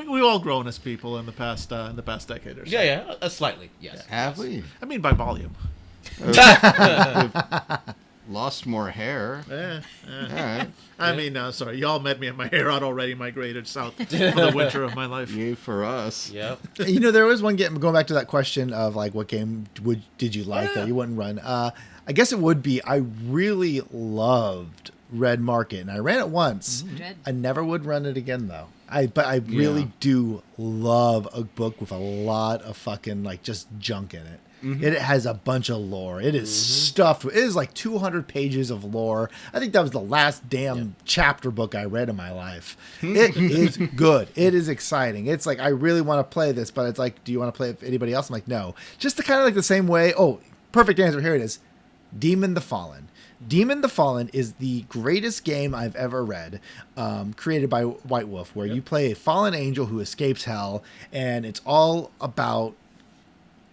We've all grown as people in the past decade or so. Yeah, slightly. Yes. Have we I mean, by volume. lost more hair? All right. I mean, sorry, y'all met me and my hair had already migrated south for the winter of my life. Yay for us. Yep. You know, there was one game, going back to that question of like, what game did you like that you wouldn't run? I guess it would be, I really loved Red Market, and I ran it once. Good. I never would run it again though. But I really do love a book with a lot of fucking like just junk in it. It has a bunch of lore. It is stuffed. It is like 200 pages of lore. I think that was the last damn chapter book I read in my life. It is good. It is exciting. It's like, I really want to play this, but it's like, do you want to play with anybody else? I'm like, no. Just to kind of like the same way. Oh, perfect answer. Here it is. Demon the Fallen. Demon the Fallen is the greatest game I've ever read, created by White Wolf, where you play a fallen angel who escapes hell, and it's all about,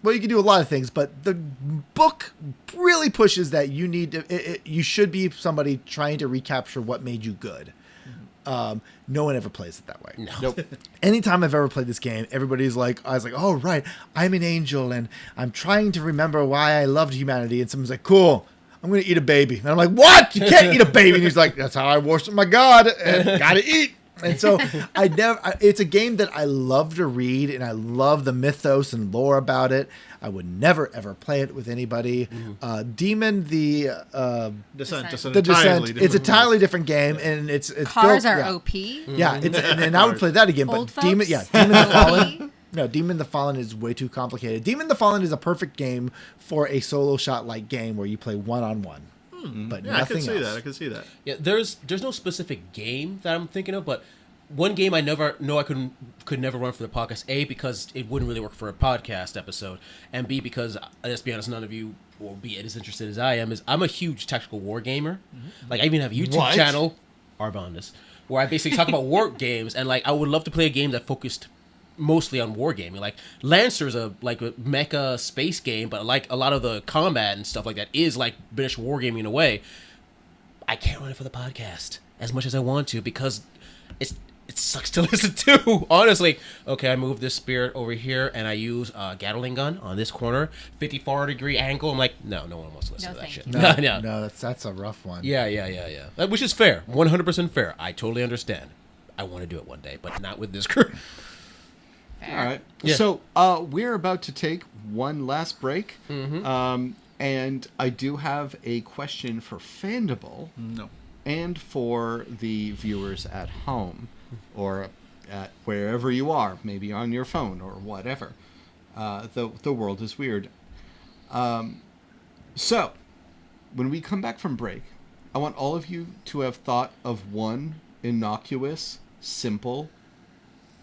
well, you can do a lot of things, but the book really pushes that you need to, you should be somebody trying to recapture what made you good. No one ever plays it that way. No. Nope. Anytime I've ever played this game, everybody's like, I was like, oh, right, I'm an angel, and I'm trying to remember why I loved humanity, and someone's like, cool, I'm going to eat a baby. And I'm like, what? You can't eat a baby. And he's like, that's how I worship my God, and gotta eat. And so it's a game that I love to read, and I love the mythos and lore about it. I would never ever play it with anybody. Demon, the Descent. Just an the entirely Descent. It's a different entirely different game, and it's Cars built, are yeah. OP. Yeah, and I would play that again. Old But Demon, folks? Demon the Fallen. No, Demon the Fallen is way too complicated. Demon the Fallen is a perfect game for a solo shot like game where you play one-on-one. But Yeah, I nothing can see else. that. I can see that. Yeah, there's no specific game that I'm thinking of, but one game I could never run for the podcast. A, because it wouldn't really work for a podcast episode, and B, because let's be honest, none of you will be as interested as I am. I'm a huge tactical war gamer. Like I even have a YouTube channel, Arbondus, where I basically talk about war games, and like I would love to play a game that focused mostly on wargaming. Like Lancer's a mecha space game, but like a lot of the combat and stuff like that is like British wargaming in a way. I can't run it for the podcast as much as I want to because it sucks to listen to. Honestly, okay, I move this spirit over here and I use a Gatling gun on this corner, 54-degree angle. I'm like, no one wants to listen No, to that thank shit. you. No, that's a rough one. Yeah. Which is fair, 100% fair. I totally understand. I want to do it one day, but not with this crew. All right. Yeah. So we're about to take one last break. And I do have a question for Fandible No. and for the viewers at home or at wherever you are, maybe on your phone or whatever. The world is weird. So when we come back from break, I want all of you to have thought of one innocuous, simple,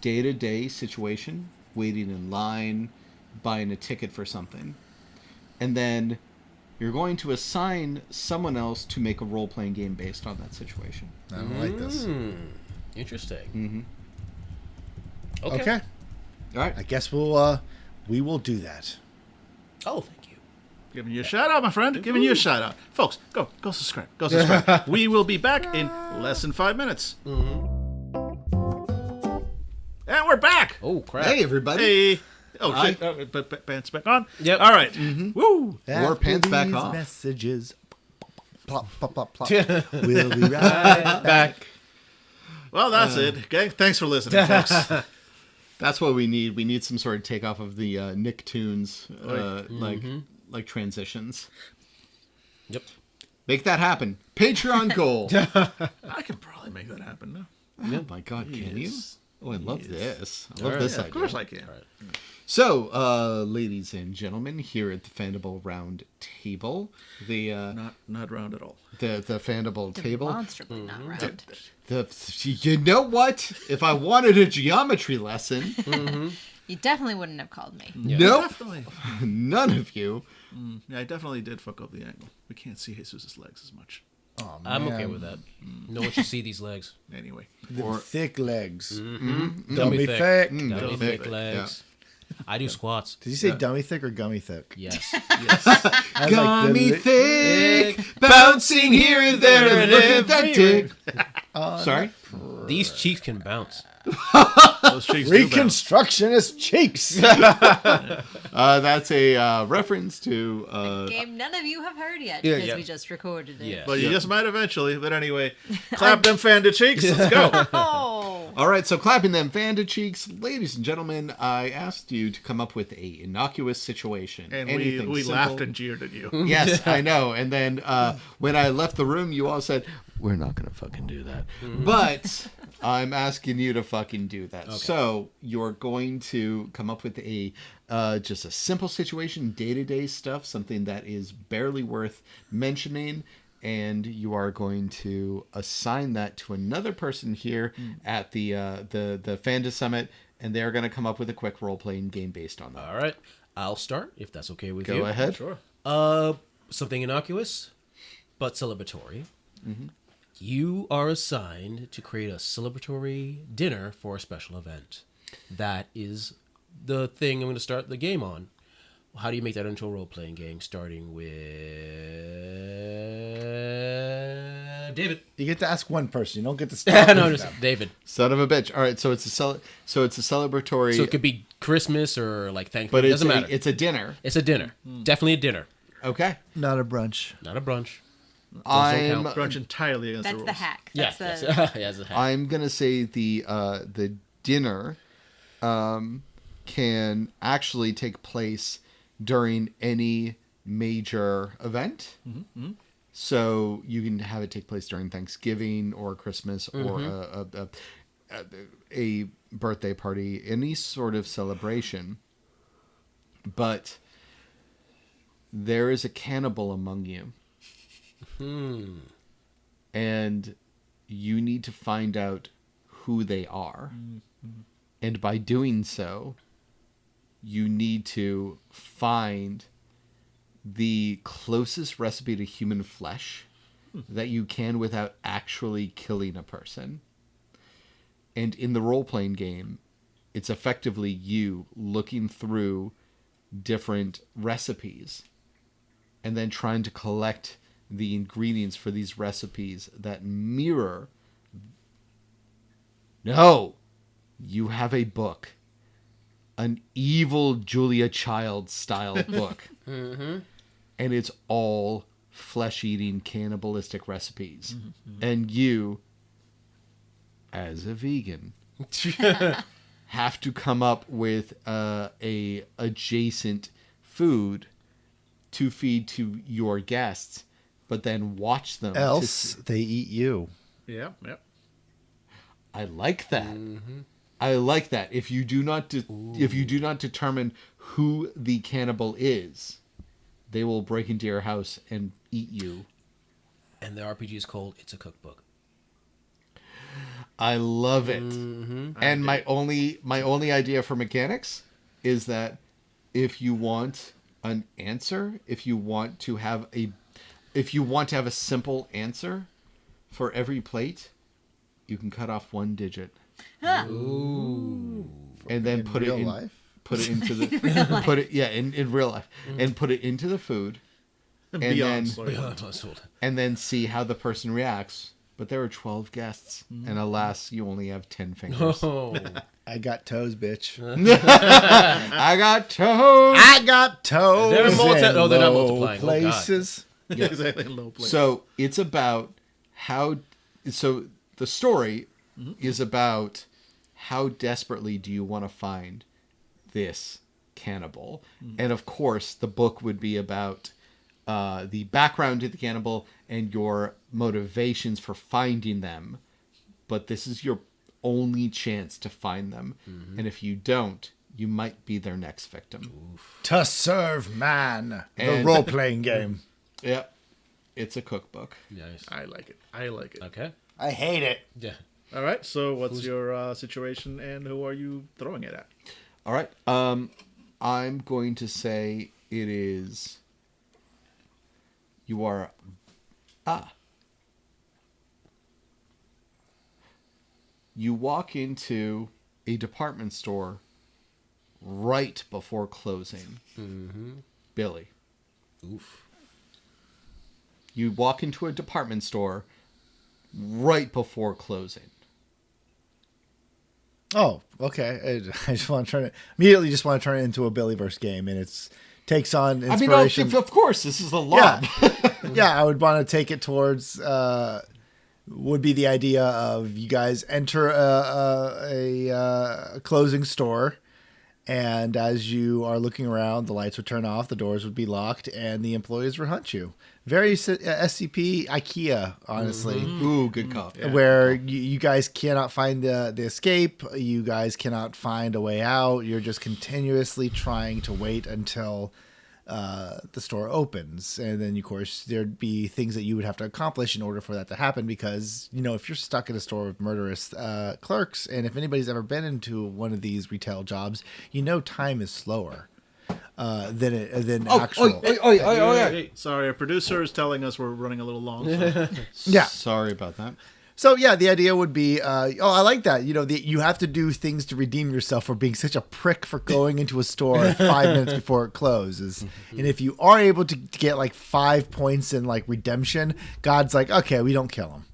day-to-day situation, waiting in line, buying a ticket for something. And then you're going to assign someone else to make a role-playing game based on that situation. I don't like this. Interesting. Okay. All right. I guess we will do that. Oh, thank you. Giving you a shout out, my friend. Giving you a shout out. Folks, go subscribe. Go subscribe. We will be back in less than 5 minutes. And we're back. Oh, crap. Hey, everybody. Hey. Oh, shit. But pants back on. Yep. All right. Woo. Or pants back these off. Messages. Plop, plop, plop, plop. We'll be right back. Well, that's it. Okay. Thanks for listening, folks. That's what we need. We need some sort of takeoff of the Nicktoons, like transitions. Yep. Make that happen. Patreon goal. I can probably make that happen now. Oh my God, can you? Oh, I love this. I love All this right. idea. Of course I can. So, ladies and gentlemen, here at the Fandible Round Table, the Not round at all. the Fandible table. Demonstrably not round. You know what? If I wanted a geometry lesson, You definitely wouldn't have called me. nope, Definitely. none of you. Yeah, I definitely did fuck up the angle. We can't see Jesus' legs as much. Oh, I'm man. okay with that. No one should see these legs. Anyway. The thick legs. Dummy thick. Dummy thick, thick legs. I do squats. Did you say dummy thick or gummy thick? Yes. I was Gummy like, thick, bouncing here and there, and look at that dick. Sorry? These cheeks can bounce. Those cheeks do bounce. Reconstructionist cheeks. That's a reference to Game none of you have heard yet Yeah, because yeah. we just recorded it. Yeah. But you just might eventually. But anyway, clap them Fanda cheeks. Let's go. Oh, All right, so clapping them Vanda cheeks, ladies and gentlemen, I asked you to come up with a innocuous situation. And Anything we simple. laughed and jeered at you. Yes, I know. And then when I left the room, you all said, "We're not gonna fucking do that." But I'm asking you to fucking do that. So you're going to come up with a just a simple situation, day-to-day stuff, something that is barely worth mentioning. And you are going to assign that to another person here at the Fanda Summit, and they're going to come up with a quick role-playing game based on that. All right. I'll start if that's okay with you. Go ahead. Sure. Something innocuous, but celebratory. You are assigned to create a celebratory dinner for a special event. That is the thing I'm going to start the game on. How do you make that into a role-playing game? Starting with David. You get to ask one person. You don't get to start. No, with just them. David. Son of a bitch! All right, so it's a celebratory. So it could be Christmas or like Thanksgiving. but It it's doesn't matter. it's a dinner. It's a dinner. Definitely a dinner. Okay. Not a brunch. Not a brunch. I'm Brunch entirely against That's the rules. the hack. Yeah, That's yes. the, Yeah, it's a hack. I'm gonna say the dinner can actually take place during any major event. So you can have it take place during Thanksgiving or Christmas or a birthday party, any sort of celebration. But there is a cannibal among you. And you need to find out who they are. And by doing so, you need to find the closest recipe to human flesh that you can without actually killing a person. And in the role-playing game, it's effectively you looking through different recipes and then trying to collect the ingredients for these recipes that mirror. No, you have a book, an evil Julia Child style book, and it's all flesh-eating cannibalistic recipes. And you, as a vegan, have to come up with a adjacent food to feed to your guests, but then watch them. Else they eat you. Yeah, yep. I like that. I like that. If you do not determine who the cannibal is, they will break into your house and eat you. And the RPG is called It's a Cookbook. I love it. And my only idea for mechanics is that if you want an answer, if you want to have a simple answer for every plate, you can cut off one digit. Ooh. And then In put real it in life? put it into the put it in real life and put it into the food and Beyond then story. and then see how the person reacts. But there are 12 guests, and alas, you only have 10 fingers. Oh. I got toes, bitch. I got toes. I got toes. They're in no, they're not low multiplying. Oh, God. places. Exactly, low place. So it's about how. So the story is about how desperately do you want to find this cannibal, and of course the book would be about the background to the cannibal and your motivations for finding them. But this is your only chance to find them, and if you don't, you might be their next victim. To serve man. The And- role-playing game. Yep, it's a cookbook. Nice. I like it. I like it. Okay. I hate it. Yeah. All right. So, what's your situation, and who are you throwing it at? All right. I'm going to say it is. You are. You walk into a department store right before closing. Billy. Oof. You walk into a department store right before closing. Oh, okay. I just want to turn it immediately. Just want to turn it into a Billyverse game, and it's takes on inspiration. I mean, of course, this is a lob. Yeah, I would want to take it towards. Would be the idea of you guys enter a closing store, and as you are looking around, the lights would turn off, the doors would be locked, and the employees would hunt you. Very SCP IKEA, honestly. Ooh, good call. Where you guys cannot find the escape, you guys cannot find a way out. You're just continuously trying to wait until the store opens, and then of course there'd be things that you would have to accomplish in order for that to happen. Because if you're stuck in a store with murderous clerks, and if anybody's ever been into one of these retail jobs, time is slower than actual. Hey, sorry, our producer is telling us we're running a little long. So. Yeah. Sorry about that. So yeah, the idea would be, I like that. You have to do things to redeem yourself for being such a prick for going into a store 5 minutes before it closes. And if you are able to get like 5 points in like redemption, God's like, okay, we don't kill him.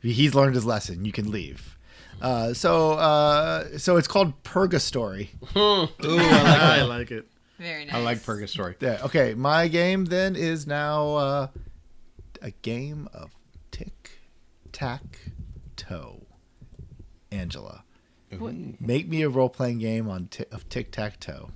He's learned his lesson. You can leave. So it's called Purgastory. Ooh, I like it. Very nice. I like Purgatory. Yeah. Okay. My game then is now a game of tic-tac-toe. Angela, make me a role-playing game of tic-tac-toe.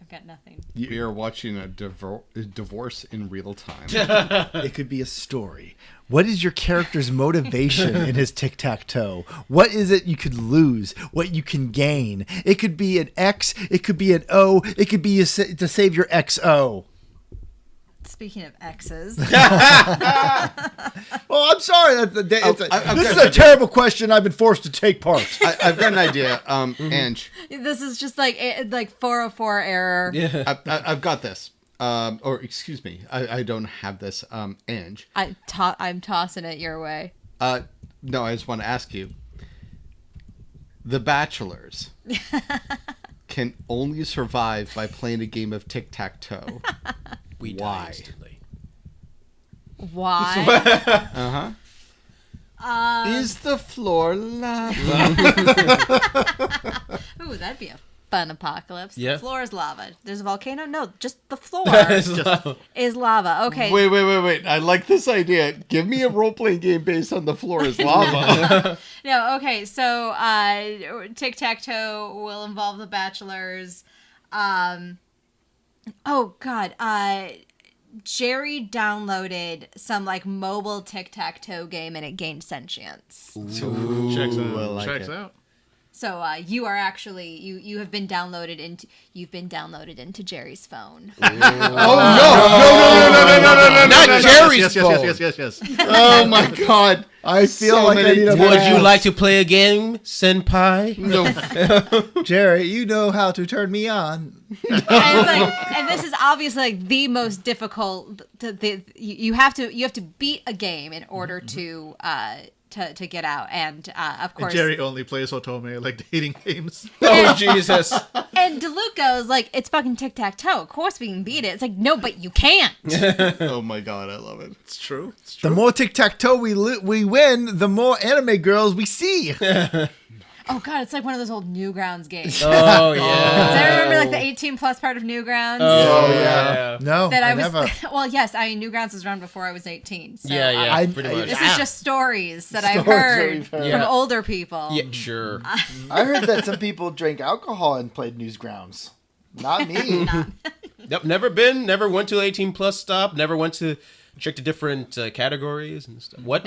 I've got nothing. We are watching a divorce in real time. It could be a story. What is your character's motivation in his tic-tac-toe? What is it you could lose? What you can gain? It could be an X. It could be an O. It could be to save your XO. Speaking of X's. Well, I'm sorry. This is a terrible question. I've been forced to take part. I've got an idea. Ange. This is just like 404 error. Yeah. I've got this. Or excuse me, I don't have this. Ange. I'm tossing it your way. No, I just want to ask you. The Bachelors can only survive by playing a game of tic-tac-toe. We die instantly. Why? Is the floor lava? Ooh, that'd be a fun apocalypse. Yeah. The floor is lava. There's a volcano? No, just the floor is lava. Okay. Wait. I like this idea. Give me a role-playing game based on the floor is lava. No, okay. So tic-tac-toe will involve the Bachelors. Oh God, Jerry downloaded some like mobile tic-tac-toe game and it gained sentience. Ooh, Checks out. I like Checks it. out. So you are actually you have been downloaded into Jerry's phone. No, Not Jerry's phone. Yes. Oh my God! I feel So like I many need a Would pass. you like to play a game, Senpai? No. Jerry, you know how to turn me on. And this is obviously like the most difficult. You have to beat a game in order to get out, and of course Jerry only plays Otome like dating games. Oh, Jesus. And DeLuca goes like, it's fucking tic-tac-toe. Of course we can beat it. It's like, no, but you can't. Oh my God, I love it. It's true. The more tic-tac-toe we win, the more anime girls we see. Oh God, it's like one of those old Newgrounds games. Oh, yeah. Does anyone remember like the 18 plus part of Newgrounds? Oh, yeah. No, That I was never. well, yes, Newgrounds was run before I was 18. So Yeah, I- pretty I- much. this is just stories that I've Stories that heard we've heard. from Yeah. older people. Yeah, sure. I heard that some people drank alcohol and played Newsgrounds. Not me. Yep, never went to 18 plus stop, never went to check the different categories and stuff. What?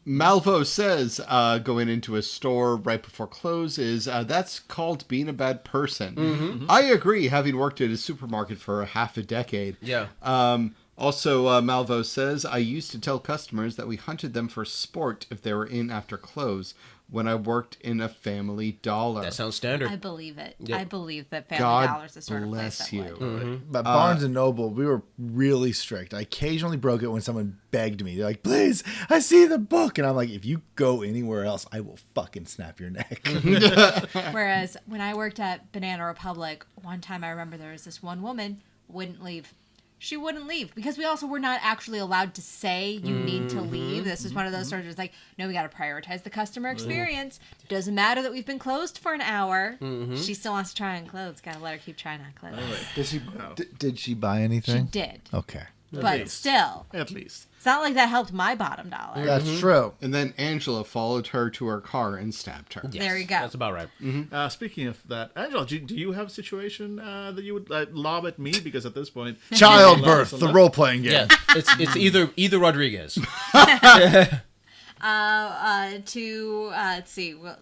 Malvo says going into a store right before close is that's called being a bad person. I agree, having worked at a supermarket for half a decade. Yeah. Also, Malvo says, I used to tell customers that we hunted them for sport if they were in after close when I worked in a Family Dollar. That sounds standard. I believe it. Yep. I believe that Family God Dollar's the sort of place bless that you. would. But Barnes and Noble, we were really strict. I occasionally broke it when someone begged me. They're like, please, I see the book. And I'm like, if you go anywhere else, I will fucking snap your neck. Whereas when I worked at Banana Republic, one time I remember there was this one woman wouldn't leave. She wouldn't leave because we also were not actually allowed to say you need to leave. This is one of those sort of like, no, we got to prioritize the customer experience. Doesn't matter that we've been closed for an hour. She still wants to try on clothes. Got to let her keep trying on clothes. Did she buy anything? She did, Okay. but least. still, At least. it's not like that helped my bottom dollar. That's true. And then Angela followed her to her car and stabbed her. Yes, There you go. That's about right. Speaking of that, Angela, do you have a situation that you would lob at me? Because at this point, Childbirth, the role-playing game. Yeah, it's either Rodriguez. Let's see. Well,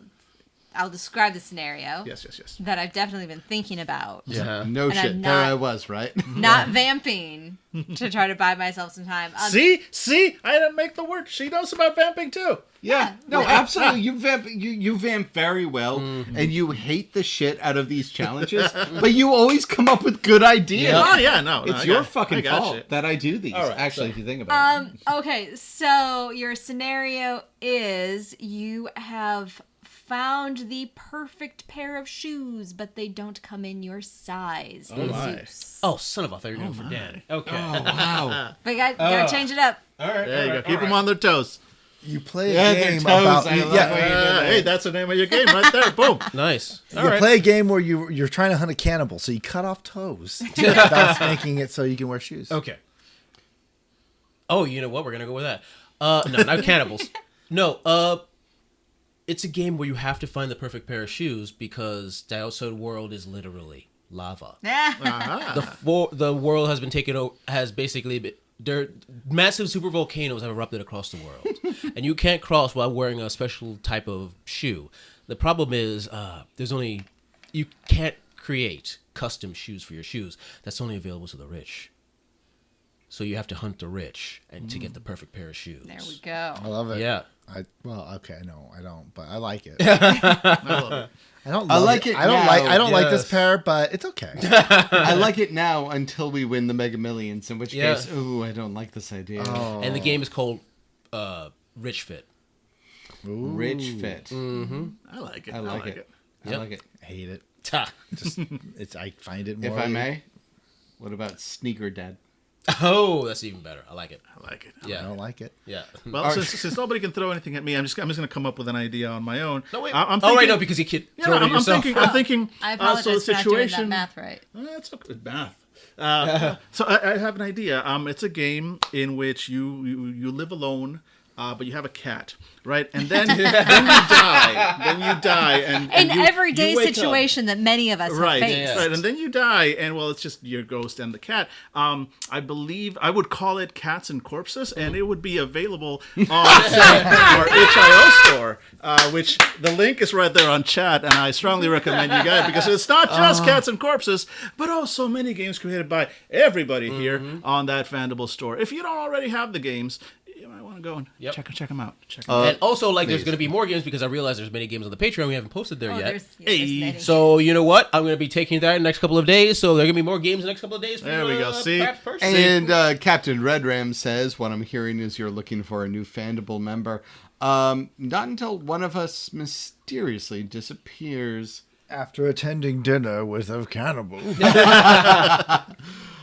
I'll describe the scenario yes. that I've definitely been thinking about. Yeah. No And I'm shit, not- there I was, right? Not vamping to try to buy myself some time. See, I didn't make the word. She knows about vamping too. Yeah, no, absolutely. You vamp very well, and you hate the shit out of these challenges, but you always come up with good ideas. Oh yeah, no, It's I your got- fucking I got fault you. that I do these. All right, actually, if you think about it. Okay, so your scenario is you have found the perfect pair of shoes, but they don't come in your size. Oh my. Zeus. Oh, son of a! I thought you were going for Dan. Okay. Oh wow! But you gotta change it up. All right. There you go. Keep them on their toes. You play a Yeah, game their toes, about I love yeah. how you did that. Hey, that's the name of your game right there. Boom. Nice. All You right. play a game where you're trying to hunt a cannibal, so you cut off toes, thus making it so you can wear shoes. Okay. Oh, you know what? We're gonna go with that. No, not cannibals. No. It's a game where you have to find the perfect pair of shoes because the outside world is literally lava. The world has been taken over. Has basically been. Massive super volcanoes have erupted across the world, and you can't cross while wearing a special type of shoe. The problem is, you can't create custom shoes for your shoes. That's only available to the rich. So you have to hunt the rich and to get the perfect pair of shoes. There we go. I love it. Yeah. Okay, no, I don't, but I like it. I love it. I don't. I Love like it I don't now. like. I don't like Yes. this pair, but it's okay. I like it now until we win the Mega Millions, in which Yeah. case, ooh, I don't like this idea. Oh. And the game is called Rich Fit. Rich Fit. I like it. I like it. I Yep. like it. I hate it. Ta. Just it's. I find it more. If I may, what about Sneaker Dad? Oh, that's even better. I like it. I like it. I Yeah. don't like it. Yeah. Well, since nobody can throw anything at me, I'm just going to come up with an idea on my own. No, wait. I'm Oh, right, thinking- no, because you can't Yeah, throw it at I'm yourself. thinking. I apologize So the for not doing that situation. math right. That's okay. Math. So I have an idea. It's a game in which you live alone, but you have a cat, right? And then you die. Then you die, and An you, everyday you wake up. situation that many of us Right, have faced. right, and then you die, and well, it's just your ghost and the cat. I believe I would call it Cats and Corpses, and it would be available on our itch.io store, which the link is right there on chat, and I strongly recommend you guys because it's not just Cats and Corpses, but also many games created by everybody here on that Fandible store. If you don't already have the games, you might want to go and check them out. And also, like, there's going to be more games because I realize there's many games on the Patreon we haven't posted there Oh, yet. there's many. So, you know what? I'm going to be taking that in the next couple of days. So, there are going to be more games in the next couple of days. For There we go. See? perhaps purchase. And Captain Red Ram says, what I'm hearing is you're looking for a new Fandible member. Not until one of us mysteriously disappears. After attending dinner with a cannibal.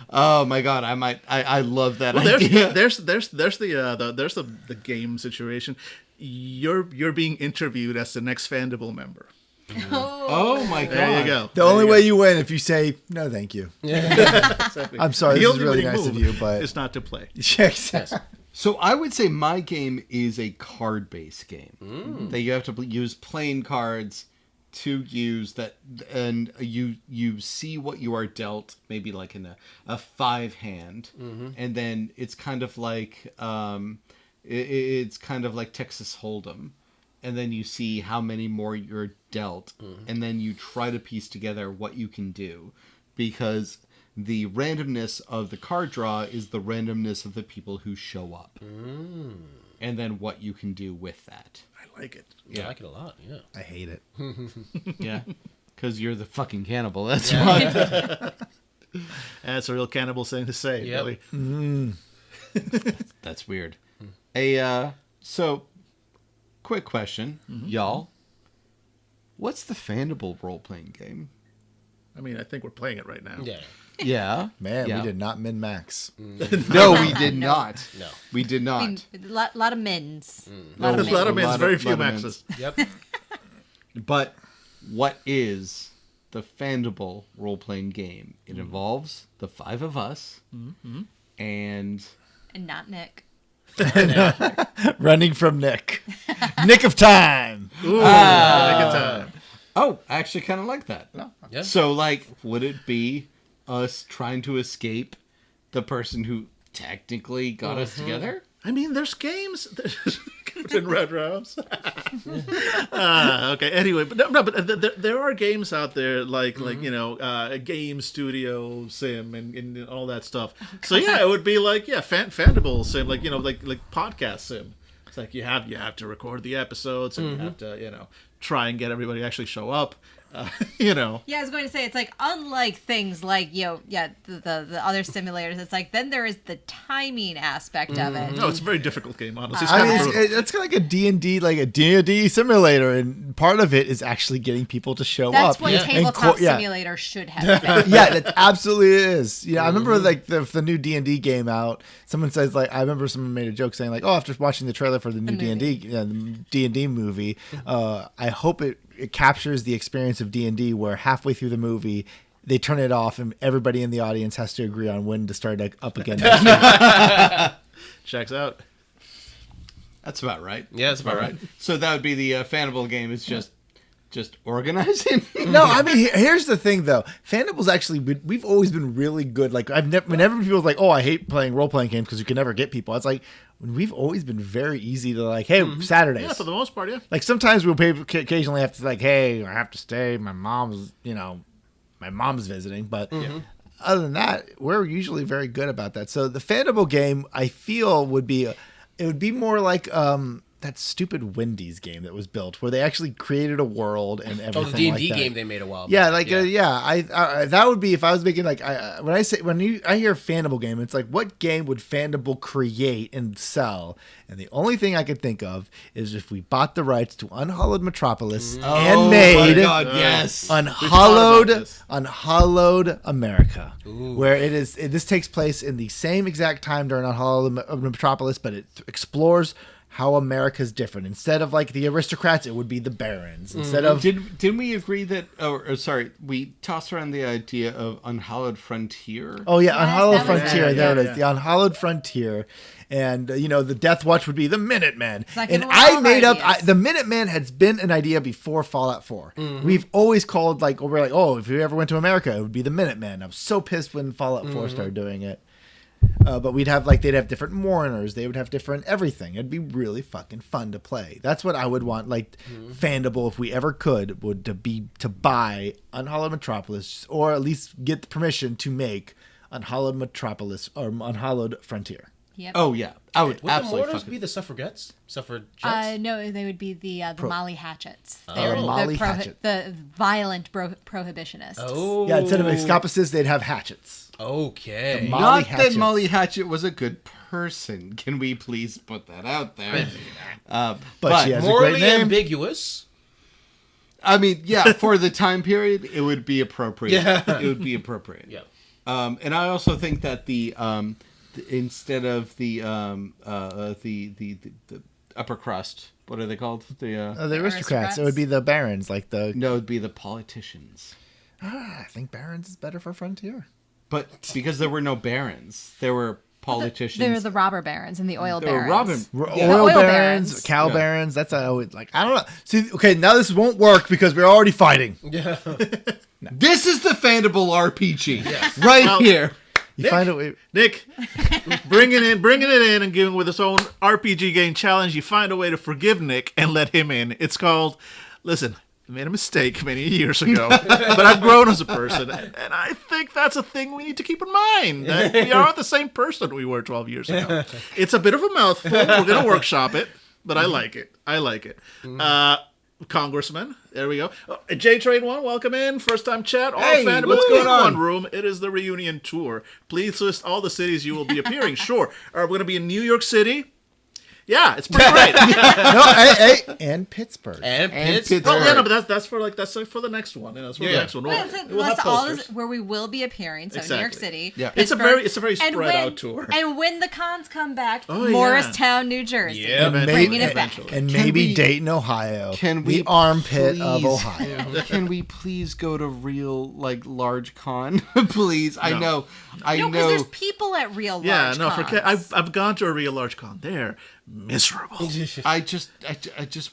Oh my God, I love that Well, idea. there's the game situation. You're being interviewed as the next Fandible member. Oh my God. There you go. The only way you win if you say no, thank you. Exactly. I'm sorry, The this is only really winning nice of move you, but it's not to play. Exactly. So I would say my game is a card-based game that you have to use playing cards to use that, and you see what you are dealt, maybe like in a 5-hand, and then it's kind of like it's kind of like Texas Hold'em, and then you see how many more you're dealt, and then you try to piece together what you can do, because the randomness of the card draw is the randomness of the people who show up, and then what you can do with that. I like it. Yeah, I like it a lot. Yeah. I hate it. Yeah, because you're the fucking cannibal. That's why. That's a real cannibal thing to say. Yep. Really. That's weird. So, quick question, y'all. What's the Fandible role-playing game? I mean, I think we're playing it right now. Yeah. Yeah. Man, yeah. we did not min-max. No, we did No. not. No. We did not. I mean, a lot of men's. A lot of A men's, lot very of- few lot of maxes. Yep. But what is the Fandible role-playing game? It involves the 5 of us, and And not Nick. Running from Nick. Nick of time. Ooh, have a good time. oh, I actually kind of like that. Yeah. So, like, would it be us trying to escape the person who technically got us together? I mean, there's games. Captain Red Rams. Okay. Anyway, but there are games out there like Game Studio Sim and all that stuff. So yeah, it would be like Fandible Sim, like podcast Sim. It's like you have to record the episodes and you have to try and get everybody to actually show up. You know. Yeah, I was going to say it's like unlike things like the other simulators. It's like then there is the timing aspect of it. No, it's a very difficult game, honestly. It's I kind mean, of brutal. it's kind of like a D&D, like a D&D simulator, and part of it is actually getting people to show That's up. what And tabletop yeah. simulator should have been. Yeah, that absolutely is. Yeah, I remember like the new D&D game out. Someone says like, I remember someone made a joke saying like, oh, after watching the trailer for the new D&D movie, I hope it captures the experience of D&D where halfway through the movie they turn it off and everybody in the audience has to agree on when to start up again. Checks out. That's about right. Yeah, that's about right. So that would be the Fandible game. Is just organizing. No, I mean, here's the thing though. Fandible's actually we've always been really good. Like whenever people's like, oh, I hate playing role playing games because you can never get people. It's like we've always been very easy to like, hey, Saturdays. Yeah, for the most part, yeah. Like sometimes we'll occasionally have to like, hey, I have to stay. My mom's visiting, but other than that, we're usually very good about that. So the Fandible game, I feel would be more like that stupid Wendy's game that was built, where they actually created a world and everything. Oh, the D&D like that. game they made a while back. Yeah, like I that would be if I was making like when I hear Fandible game, it's like what game would Fandible create and sell? And the only thing I could think of is if we bought the rights to Unhallowed Metropolis and made my God, yes. Unhallowed We've thought Unhallowed America, where this takes place in the same exact time during Unhallowed Metropolis, but it explores how America's different. Instead of like the aristocrats, it would be the barons. Instead of Didn't we agree that? We tossed around the idea of Unhallowed Frontier. oh yeah, Yes, Unhallowed that was Frontier. it. There it Yeah. is, the Unhallowed Frontier. And the Death Watch would be the Minutemen. like And in I all made up ideas. the Minutemen has been an idea before Fallout 4. We've always called like we're like, oh, if you ever went to America, it would be the Minutemen. I was so pissed when Fallout 4 started doing it. But they'd have different mourners. They would have different everything. It'd be really fucking fun to play. That's what I would want. Like Fandible, if we ever could, would to buy Unhallowed Metropolis, or at least get the permission to make Unhallowed Metropolis or Unhallowed Frontier. Yep. Oh yeah, I would Would absolutely. the mourners fucking- be the suffragettes? No, they would be the Molly Hatchets. Oh. They're Molly Hatchet. the violent prohibitionists. Oh. Yeah, instead of escapists, they'd have hatchets. Okay. Molly Not Hatchets. that Molly Hatchet was a good person. Can we please put that out there? But she has a Morally great name. ambiguous. I mean, yeah, for the time period, it would be appropriate. Yeah. It would be appropriate. Yeah. And I also think that the instead of the upper crust, what are they called? The The aristocrats. It would be the barons, like the. no, it'd be the politicians. I think barons is better for Frontier. But because there were no barons, there were politicians. They're the robber barons and the oil There were barons. Oil, oil barons, barons. cow Yeah. barons. That's always like I don't know. See, okay, now this won't work because we're already fighting. Yeah. This is the Fandible RPG, right here. You find a way. Nick, bringing it in and giving with his own RPG game challenge. You find a way to forgive Nick and let him in. It's called, listen, I made a mistake many years ago, but I've grown as a person, and I think that's a thing we need to keep in mind. That we aren't the same person we were 12 years ago. It's a bit of a mouthful. We're going to workshop it, but I like it. Congressman, there we go. J-Train 1, welcome in. First time chat. All Hey, Fandible what's going in on? one room. It is the reunion tour. Please list all the cities you will be appearing. Sure. We're going to be in New York City. Yeah, it's pretty great. No, hey, and Pittsburgh. And Pittsburgh. Well, yeah, no, but that's for the next one. That's for the next one. Well, We'll have that's all posters. where we will be appearing. So New York Exactly. City. Yeah. It's a Pittsburgh, very and spread out tour. And when the cons come back, Oh, yeah. Morristown, New Jersey. Yeah. And Bringing it back. and Can maybe we- Dayton, Ohio. Can we the armpit of please- Ohio? Can we please go to real large con, please? I No. know, I No, because know. there's people at real Yeah, large no, cons. I've gone to a real large con. They're miserable. I just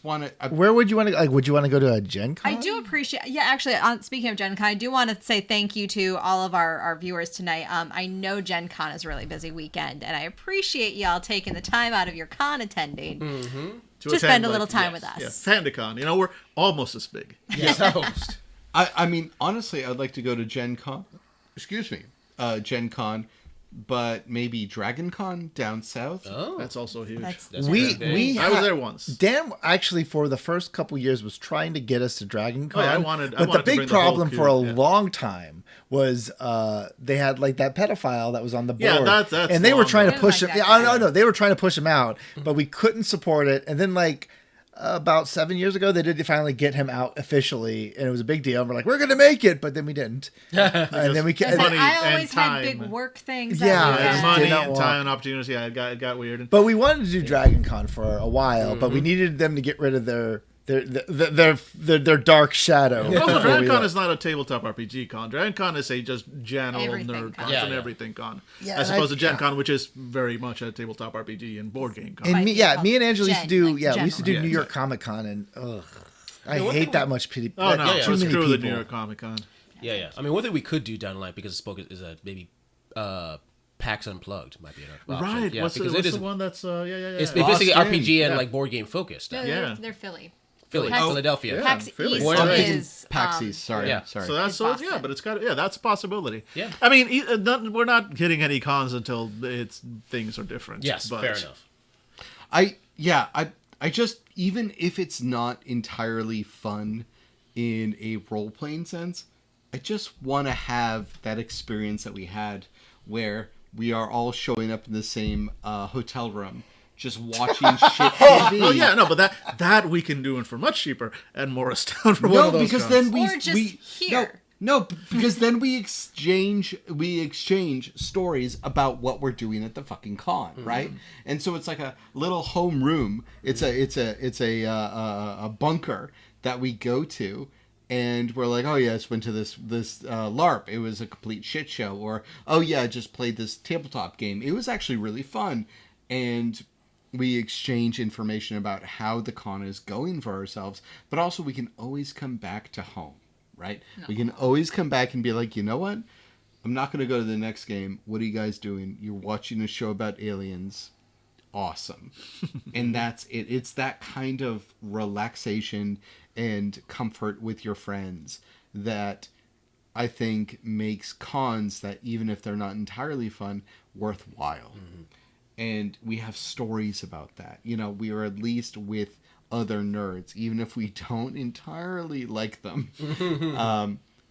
want to. Where would you want to? Like, would you want to go to a Gen Con? I do appreciate. Yeah, actually, speaking of Gen Con, I do want to say thank you to all of our viewers tonight. I know Gen Con is a really busy weekend, and I appreciate y'all taking the time out of your con attending to attend, spend a little time with Yeah, us. Fandicon. You know, we're almost as big. Yes, host. I mean, honestly, I'd like to go to Gen Con. Excuse me, Gen Con, but maybe Dragon Con down south. Oh, That's also huge. That's we pretty big. we I was had- there once. Dan actually for the first couple years was trying to get us to Dragon Con. Oh, yeah, I wanted but the to big bring the whole problem for a crew, yeah. long time was they had like that pedophile that was on the board. Yeah, that's and they were long trying to ago. push I him. didn't Yeah, like that no, they were trying to push him out, but we couldn't support it. And then like about 7 years ago, they did finally get him out officially, and it was a big deal. And we're like, we're gonna make it, but then we didn't. And then we Because and Money I and always had big time. work things. Yeah, that I weekend. just money did not and want- time and opportunities. Yeah, it got weird. But we wanted to do Dragon Con for a while, but we needed them to get rid of their dark shadow. Also, before Dragon we Con left. is not a tabletop RPG con. Dragon Con is a just general Everything nerd con. con. Yeah, It's an yeah. everything con. Yeah, As and opposed to Gen yeah. Con, which is very much a tabletop RPG and board game con. And Like, me, yeah, me and Angela used to Gen, do, like we used to do general. New Yeah, York Comic Con, and I one hate thing that much pity. Oh no, yeah, so too many screw the people. New York Comic Con. Yeah. I mean, one thing we could do down the line because the spoke is a maybe PAX Unplugged might be an option. Right. Yeah, what's because the it is. one that's It's yeah. basically Boston, RPG and yeah. like board game focused. No, Yeah. they're Philly. Philly, PAX- Philadelphia. Yeah. PAX Philly. East Well, I'm thinking is PAX East. Sorry, yeah. sorry. So that's It's yeah, Boston. but it's got that's a possibility. Yeah. I mean, we're not getting any cons until things are different. Yes, but fair enough. I just, even if it's not entirely fun in a role-playing sense, I just want to have that experience that we had where we are all showing up in the same hotel room, just watching shit TV. Oh yeah, no, but that we can do it for much cheaper at Morristown for one No, of those because cons. then we Or just we here. No, because then we exchange stories about what we're doing at the fucking con, right? And so it's like a little home room. It's a bunker that we go to, and we're like, oh yeah, I just went to this LARP. It was a complete shit show. Or oh yeah, I just played this tabletop game. It was actually really fun, and we exchange information about how the con is going for ourselves. But also, we can always come back to home. Right? No. We can always come back and be like, you know what? I'm not going to go to the next game. What are you guys doing? You're watching a show about aliens. Awesome. And that's it. It's that kind of relaxation and comfort with your friends that I think makes cons that, even if they're not entirely fun, worthwhile. And we have stories about that. You know, we are at least with other nerds, even if we don't entirely like them.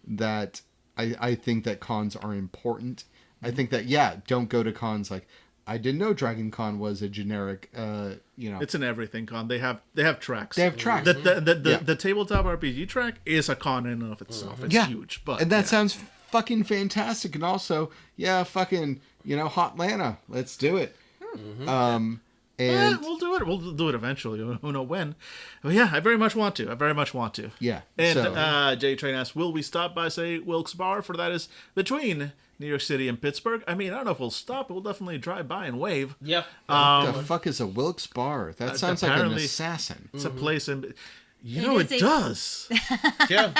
That I think that cons are important. I think that, yeah, don't go to cons like, I didn't know Dragon Con was a generic, It's an everything con. They have tracks. They have tracks. The tabletop RPG track is a con in and of itself. It's huge, but and that yeah. sounds fucking fantastic. And also, yeah, fucking, Hot Lana. Let's do it. And We'll do it. We'll do it eventually. Who know when? But yeah, I very much want to. yeah. And so, Jay Train asks, will we stop by, say, Wilkes Bar? For that is between New York City and Pittsburgh. I mean, I don't know if we'll stop, but we'll definitely drive by and wave. Yeah. what the fuck is a Wilkes Bar? That sounds like an apparently- assassin. It's a place in... You It know, is it a- does. Yeah.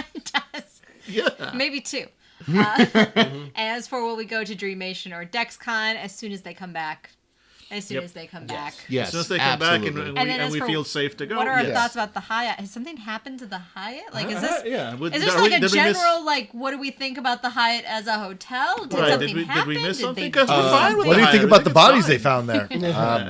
Yeah. Maybe two. As for will we go to Dreamation or DexCon as soon as they come back? As soon Yep. as they come back. Yes, As soon as they come back absolutely. and And then as we for feel safe to go. What are our yes. thoughts about the Hyatt? Has something happened to the Hyatt? Like, is this Yeah. is this like a Did we miss- general like? What do we think about the Hyatt as a hotel? Did Right, something did happen? we miss Did something? they 'Cause we're do fine with What do you Hyatt. think I about think the it's bodies fine. they found there?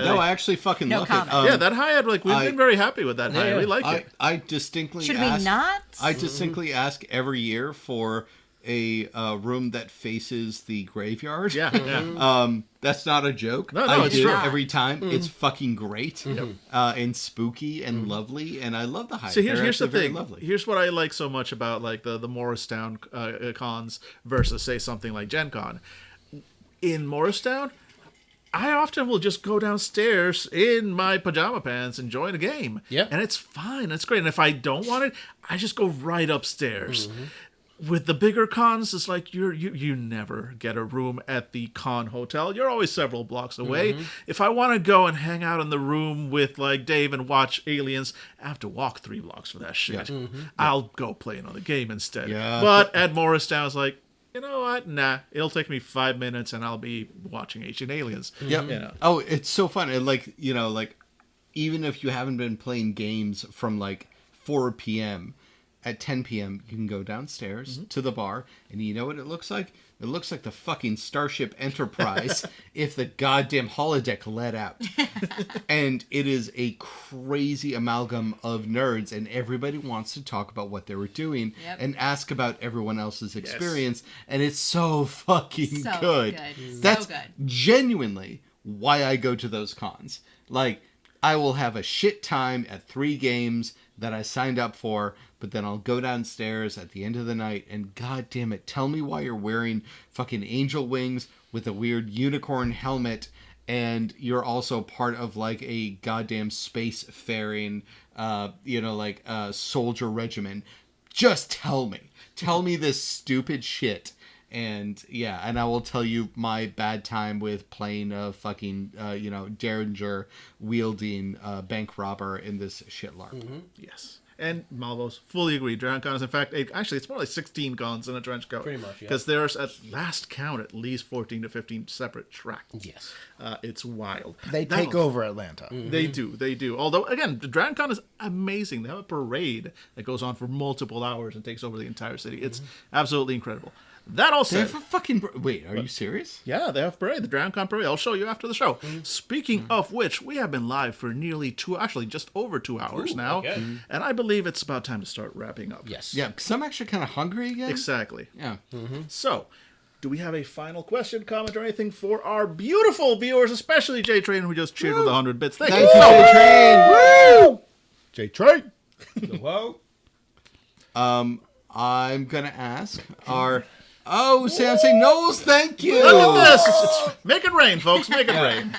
No, I actually fucking No love comment. it. Yeah, that Hyatt, like, we've I- been very happy with that Hyatt. yeah. We like it. I distinctly Should we ask, not? I distinctly ask every year for a room that faces the graveyard. Yeah, yeah. That's not a joke. No, I it's do true. every time. It's fucking great and spooky and lovely, and I love the Hyatt. So here's They're the actually very thing. lovely. Here's what I like so much about like the Morristown cons versus say something like Gen Con. In Morristown, I often will just go downstairs in my pajama pants and join a game. Yeah. And it's fine. It's great. And if I don't want it, I just go right upstairs. With the bigger cons, it's like you never get a room at the con hotel. You're always several blocks away. If I want to go and hang out in the room with like Dave and watch Aliens, I have to walk 3 blocks for that shit. I'll go play another game instead. Yeah. But at Morristown, it's like, you know what? Nah, it'll take me 5 minutes and I'll be watching Ancient Aliens. Yep. You know. Oh, it's so fun. And like, like even if you haven't been playing games from like 4 p.m., at 10 p.m., you can go downstairs to the bar, and you know what it looks like? It looks like the fucking Starship Enterprise if the goddamn holodeck let out. And it is a crazy amalgam of nerds, and everybody wants to talk about what they were doing and ask about everyone else's experience. And it's so fucking good. That's genuinely why I go to those cons. Like, I will have a shit time at 3 games that I signed up for, but then I'll go downstairs at the end of the night and god damn it, tell me why you're wearing fucking angel wings with a weird unicorn helmet and you're also part of like a goddamn space-faring, soldier regiment. Just tell me. Tell me this stupid shit. And yeah, and I will tell you my bad time with playing a fucking, Derringer wielding bank robber in this shitlark. Yes. And Malvo's fully agree. DrownCon is, in fact, it's more like 16 cons in a trench coat. Pretty much, yeah. Because there's, at last count, at least 14 to 15 separate tracks. Yes. It's wild. They take over Atlanta. They do. Although, again, DrownCon is amazing. They have a parade that goes on for multiple hours and takes over the entire city. It's absolutely incredible. That all They said... have a fucking... Wait, are you serious? Yeah, they have parade, the DrownCon parade. I'll show you after the show. Speaking of which, we have been live for nearly just over 2 hours now. Okay. And I believe it's about time to start wrapping up. Yes. Yeah, because I'm actually kind of hungry again. Exactly. Yeah. So, do we have a final question, comment, or anything for our beautiful viewers, especially J Train, who just cheered with 100 bits? Thank you. J-Train! Woo! J-Train! Whoa. I'm going to ask our... Oh, Samsung Knowles, thank you! Look at this! It's make it rain, folks. Make it rain.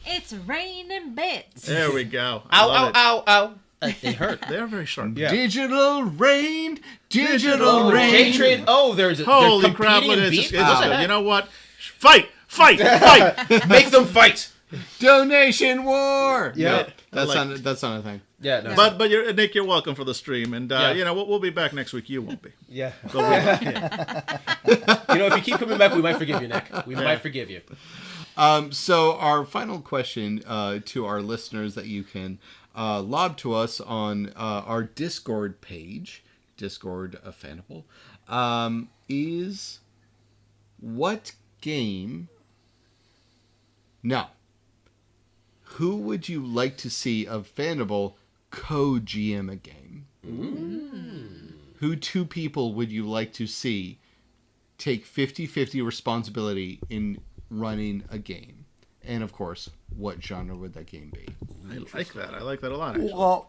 It's raining bits. There we go. Ow. They hurt. They are very sharp. Yeah. Digital rain. Rain. J-Trade. Oh, there's a... Holy crap, look at this. You know what? Fight! Make them fight! Donation war! Yeah. That's not a thing. Yeah, no. But Nick, you're welcome for the stream. And, we'll be back next week. You won't be. Yeah. But If you keep coming back, we might forgive you, Nick. We might forgive you. So our final question to our listeners that you can lob to us on our Discord page, Discord Fandible, is what game... No. Who would you like to see of Fandible co-GM a game? Who 2 people would you like to see take 50-50 responsibility in running a game? And of course, what genre would that game be? I like that. I like that a lot, actually. What?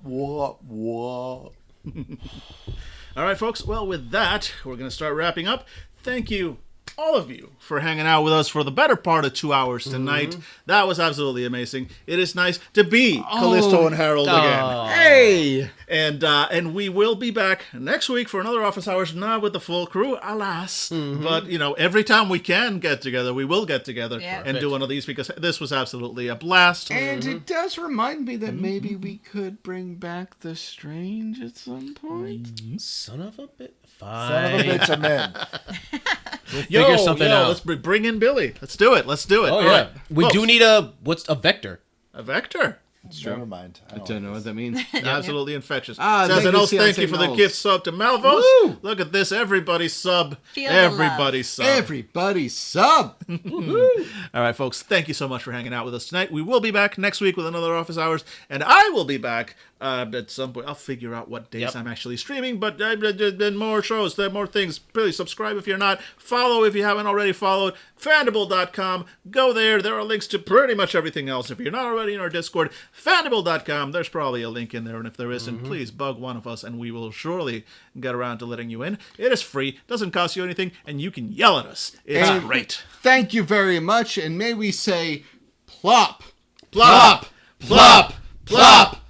All right, folks. Well, with that, we're going to start wrapping up. Thank you, all of you, for hanging out with us for the better part of 2 hours tonight. That was absolutely amazing. It is nice to be Callisto and Harold again. Hey! And we will be back next week for another Office Hours, not with the full crew, alas. But, every time we can get together, we will get together and do one of these, because this was absolutely a blast. And it does remind me that maybe we could bring back The Strange at some point. Son of a bit. Fine. Son of a bitch, I'm in. Figure something out. Let's bring in Billy. Let's do it. Oh, All yeah. right. We Folks, do need a vector. a vector. Never mind. I don't know what that means. Absolutely infectious. Thank Says, and you, also thank CNC you for the Knowles. gift sub to Malvos. Woo! Look at this. Everybody sub. Feel the Everybody love. sub. Everybody sub! All right, folks. Thank you so much for hanging out with us tonight. We will be back next week with another Office Hours, and I will be back at some point. I'll figure out what days I'm actually streaming, but then more shows, then more things. Please subscribe if you're not. Follow if you haven't already followed. Fandible.com. Go there. There are links to pretty much everything else. If you're not already in our Discord, Fandible.com. There's probably a link in there, and if there isn't, please bug one of us, and we will surely get around to letting you in. It is free, doesn't cost you anything, and you can yell at us. It's great. Thank you very much, and may we say plop, Plop, plop, plop, plop.